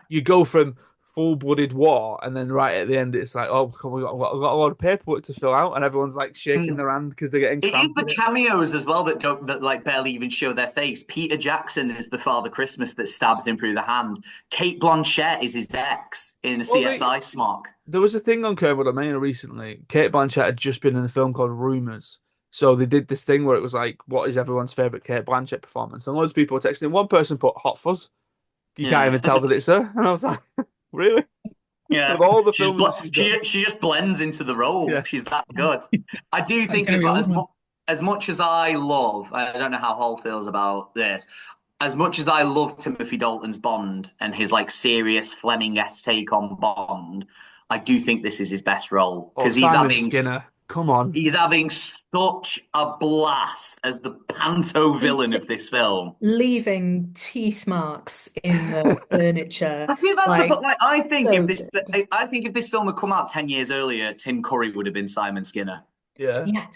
you go from full-blooded war, and then right at the end, it's like, oh, come on, we got a lot of paperwork to fill out, and everyone's like shaking their hand because they're getting it is cramped the in it. cameos as well that don't that like barely even show their face. Peter Jackson is the Father Christmas that stabs him through the hand. Kate Blanchett is his ex in a Well, CSI smock. there was a thing on Kermode Maina recently. Kate Blanchett had just been in a film called Rumors. So they did this thing where it was like, what is everyone's favorite Kate Blanchett performance? And loads of people were texting. One person put Hot Fuzz. You can't Yeah. even tell that it's her. And I was like, really? Of Yeah, all the films that she's done. she just blends into the role. Yeah. She's that good. I do Like think as Gary well Oldman. as much as I love, I don't know how Hall feels about this. As much as I love Timothy Dalton's Bond and his like serious Fleming-esque take on Bond, I do think this is his best role Oh, because Simon Skinner. Come on. he's having such a blast as the panto villain It's of this film. leaving teeth marks in the furniture. I think that's the Like, like. so good. I think if this film had come out 10 years earlier, Tim Curry would have been Simon Skinner. Yeah. Yeah.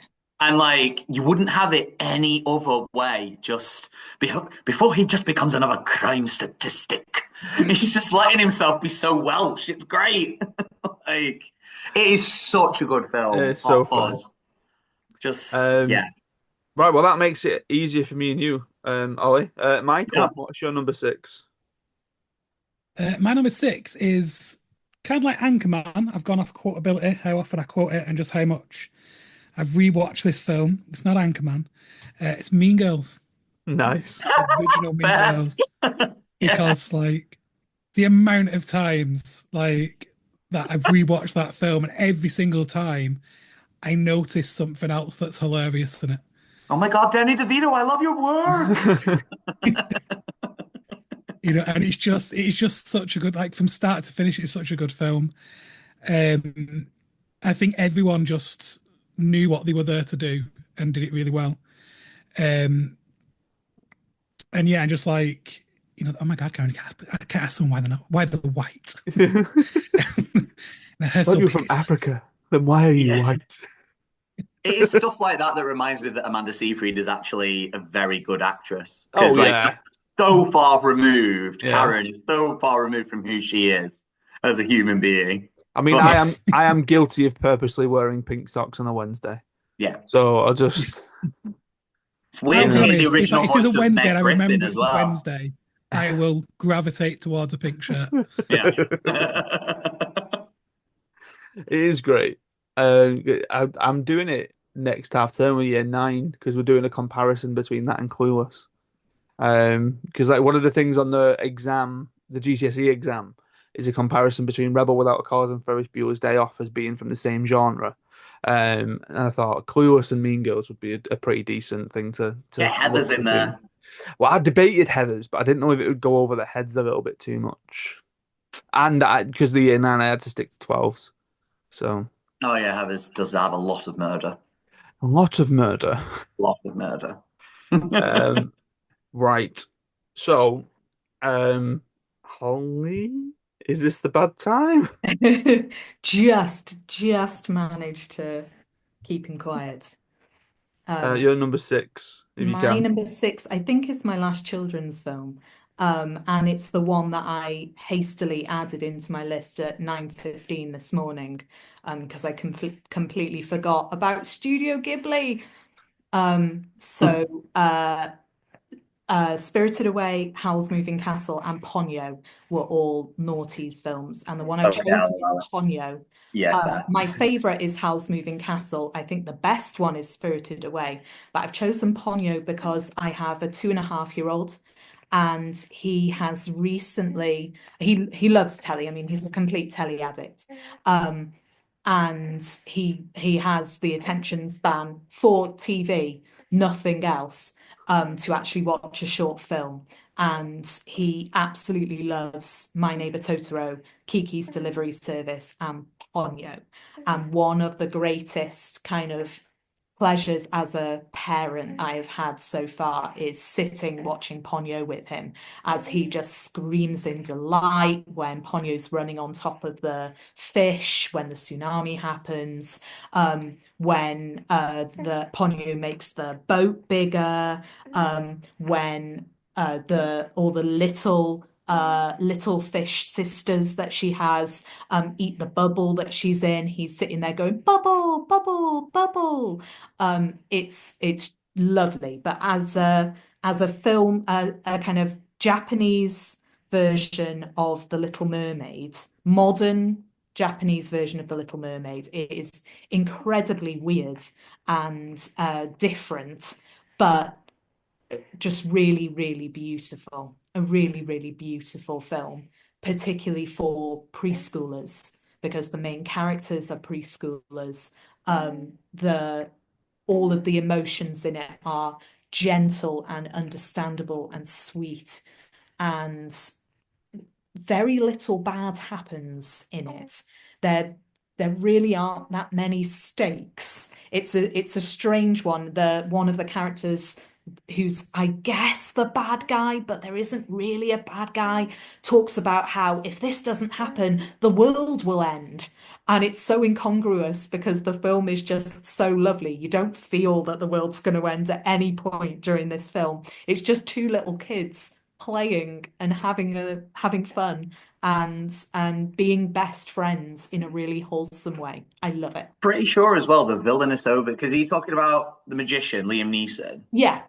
And like you wouldn't have it any other way. Just before he just becomes another crime statistic, he's just letting himself be so Welsh. It's great. Like it is such a good film. It's so Hot funny. Fuzz. Just yeah, Um, right, well, that makes it easier for me and you, Ollie. yeah. Michael, what's your number six? My number six is kind of like Anchorman. I've gone off quotability, how often I quote it, and just how much I've rewatched this film. It's not Anchorman. It's Mean Girls, Nice. the original Mean Fair. Girls, Yeah. because like the amount of times like that I've rewatched that film, and every single time I notice something else that's hilarious in it. Oh my God, Danny DeVito, I love your work. And it's just such a good, like, from start to finish, it's such a good film. Um, I think everyone just knew what they were there to do and did it really well. Um, and yeah, and just like, oh my God, Karen, I can't ask them why they're white. And her Well, you're subject from is Africa. Then why are you Yeah. white? It is stuff like that that reminds me that Amanda Seyfried is actually a very good actress. Oh, Because like yeah. so far removed, Yeah. Karen is so far removed from who she is as a human being. I mean, But I am guilty of purposely wearing pink socks on a Wednesday. yeah, So I'll just, I'll weird be seeing the honest, original if there's voice a of Wednesday Meg and I Griffin remember as it's a well. Wednesday, I will gravitate towards a pink shirt. Yeah. it is great. I'm doing it next half term with year nine because we're doing a comparison between that and Clueless. Because like one of the things on the exam, the GCSE exam, is a comparison between Rebel Without a Cause and Ferris Bueller's Day Off as being from the same genre. And I thought Clueless and Mean Girls would be a pretty decent thing to Get Heather's look in between. there. Well, I debated Heather's, but I didn't know if it would go over the heads a little bit too much. And because the year nine, I had to stick to 12s. So Oh yeah, Heather's does have a lot of murder. a lot of murder. Lot of murder. Um, right. So, Holly, is this the bad time? Just managed to keep him quiet. You're number six, if you My can. number six, I think, is my last children's film. And it's the one that I hastily added into my list at 9:15 this morning, because I completely forgot about Studio Ghibli. Spirited Away, Howl's Moving Castle, and Ponyo were all noughties films, and the one I've Oh yeah, chosen is Ponyo. yeah, fair. My favorite is Howl's Moving Castle. I think the best one is Spirited Away, but I've chosen Ponyo because I have a 2.5-year-old, and he has recently he loves telly. I mean, he's a complete telly addict. and he has the attention span for TV, nothing else, to actually watch a short film. And he absolutely loves My Neighbor Totoro, Kiki's Delivery Service, and Ponyo. And one of the greatest kind of pleasures as a parent I have had so far is sitting watching Ponyo with him as he just screams in delight when Ponyo's running on top of the fish, when the tsunami happens, when the Ponyo makes the boat bigger, when the all the little fish sisters that she has eat the bubble that she's in. He's sitting there going, bubble, bubble, bubble. It's lovely. But as a film, a kind of Japanese version of The Little Mermaid, modern Japanese version of The Little Mermaid, it is incredibly weird and different, but just really, really beautiful. A really, really beautiful film, particularly for preschoolers, because the main characters are preschoolers. The all of the emotions in it are gentle and understandable and sweet, and very little bad happens in it. There really aren't that many stakes. It's a strange one. The one of the characters who's, I guess, the bad guy, but there isn't really a bad guy, talks about how if this doesn't happen, the world will end. And it's so incongruous because the film is just so lovely. You don't feel that the world's going to end at any point during this film. It's just two little kids playing and having fun and being best friends in a really wholesome way. I love it. Pretty sure as well the villainous over because he's talking about the magician Liam Neeson. Yeah.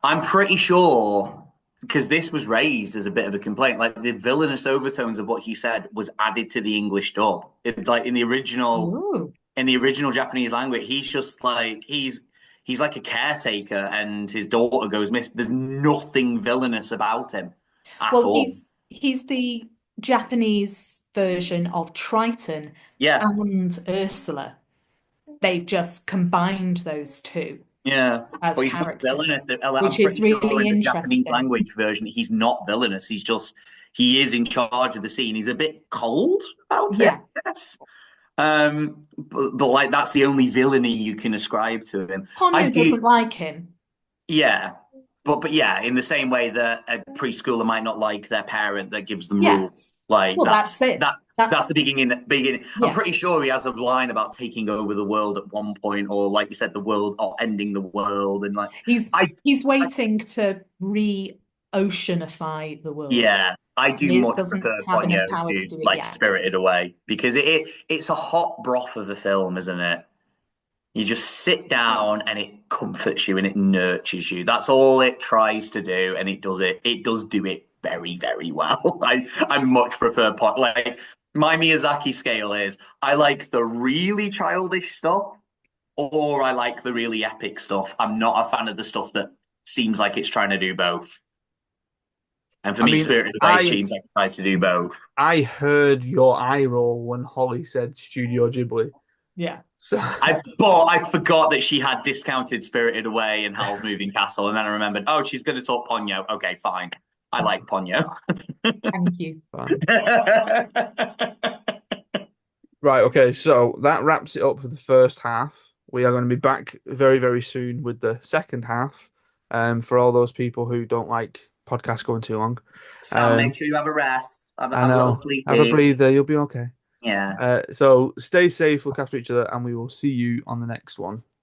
I'm pretty sure because this was raised as a bit of a complaint, like the villainous overtones of what he said was added to the English dub. Like in the original Japanese language, he's just like he's like a caretaker, and his daughter goes missing. There's nothing villainous about him at Well, all. he's the Japanese version of Triton Yeah, and Ursula. They've just combined those two yeah. as But he's not villainous. characters, I'm which is pretty sure really in the Japanese interesting. language version, he's not villainous. He is in charge of the scene. He's a bit cold about it. Yeah. Yes. But like that's the only villainy you can ascribe to him. I Ponyo do, doesn't like him. yeah. But yeah, in the same way that a preschooler might not like their parent that gives them Yeah. rules. Like Well, that's it. that's the beginning. I'm Yeah. pretty sure he has a line about taking over the world at one point, or like you said, the world or ending the world, and like He's I, he's waiting to re-oceanify the world. yeah, I do He much doesn't prefer have enough Ponyo power to to do it like yet. Spirited Away because it's a hot broth of a film, isn't it? You just sit down and it comforts you and it nurtures you. That's all it tries to do, and it does it. It does do it very, very well. I much prefer like my Miyazaki scale is I like the really childish stuff, or I like the really epic stuff. I'm not a fan of the stuff that seems like it's trying to do both. And for I me, mean, Spirited Away seems like it tries to do both. I heard your eye roll when Holly said Studio Ghibli. Yeah. So I forgot that she had discounted Spirited Away and Howl's Moving Castle, and then I remembered, oh, she's going to talk Ponyo. Okay, fine. I like Ponyo. Thank you. right, okay, so that wraps it up for the first half. We are going to be back very, very soon with the second half. For all those people who don't like podcasts going too long. Sam, make sure you have a rest. Have I a little know. Have a sleepy. breather, you'll be okay. Yeah. So stay safe, look after each other, and we will see you on the next one.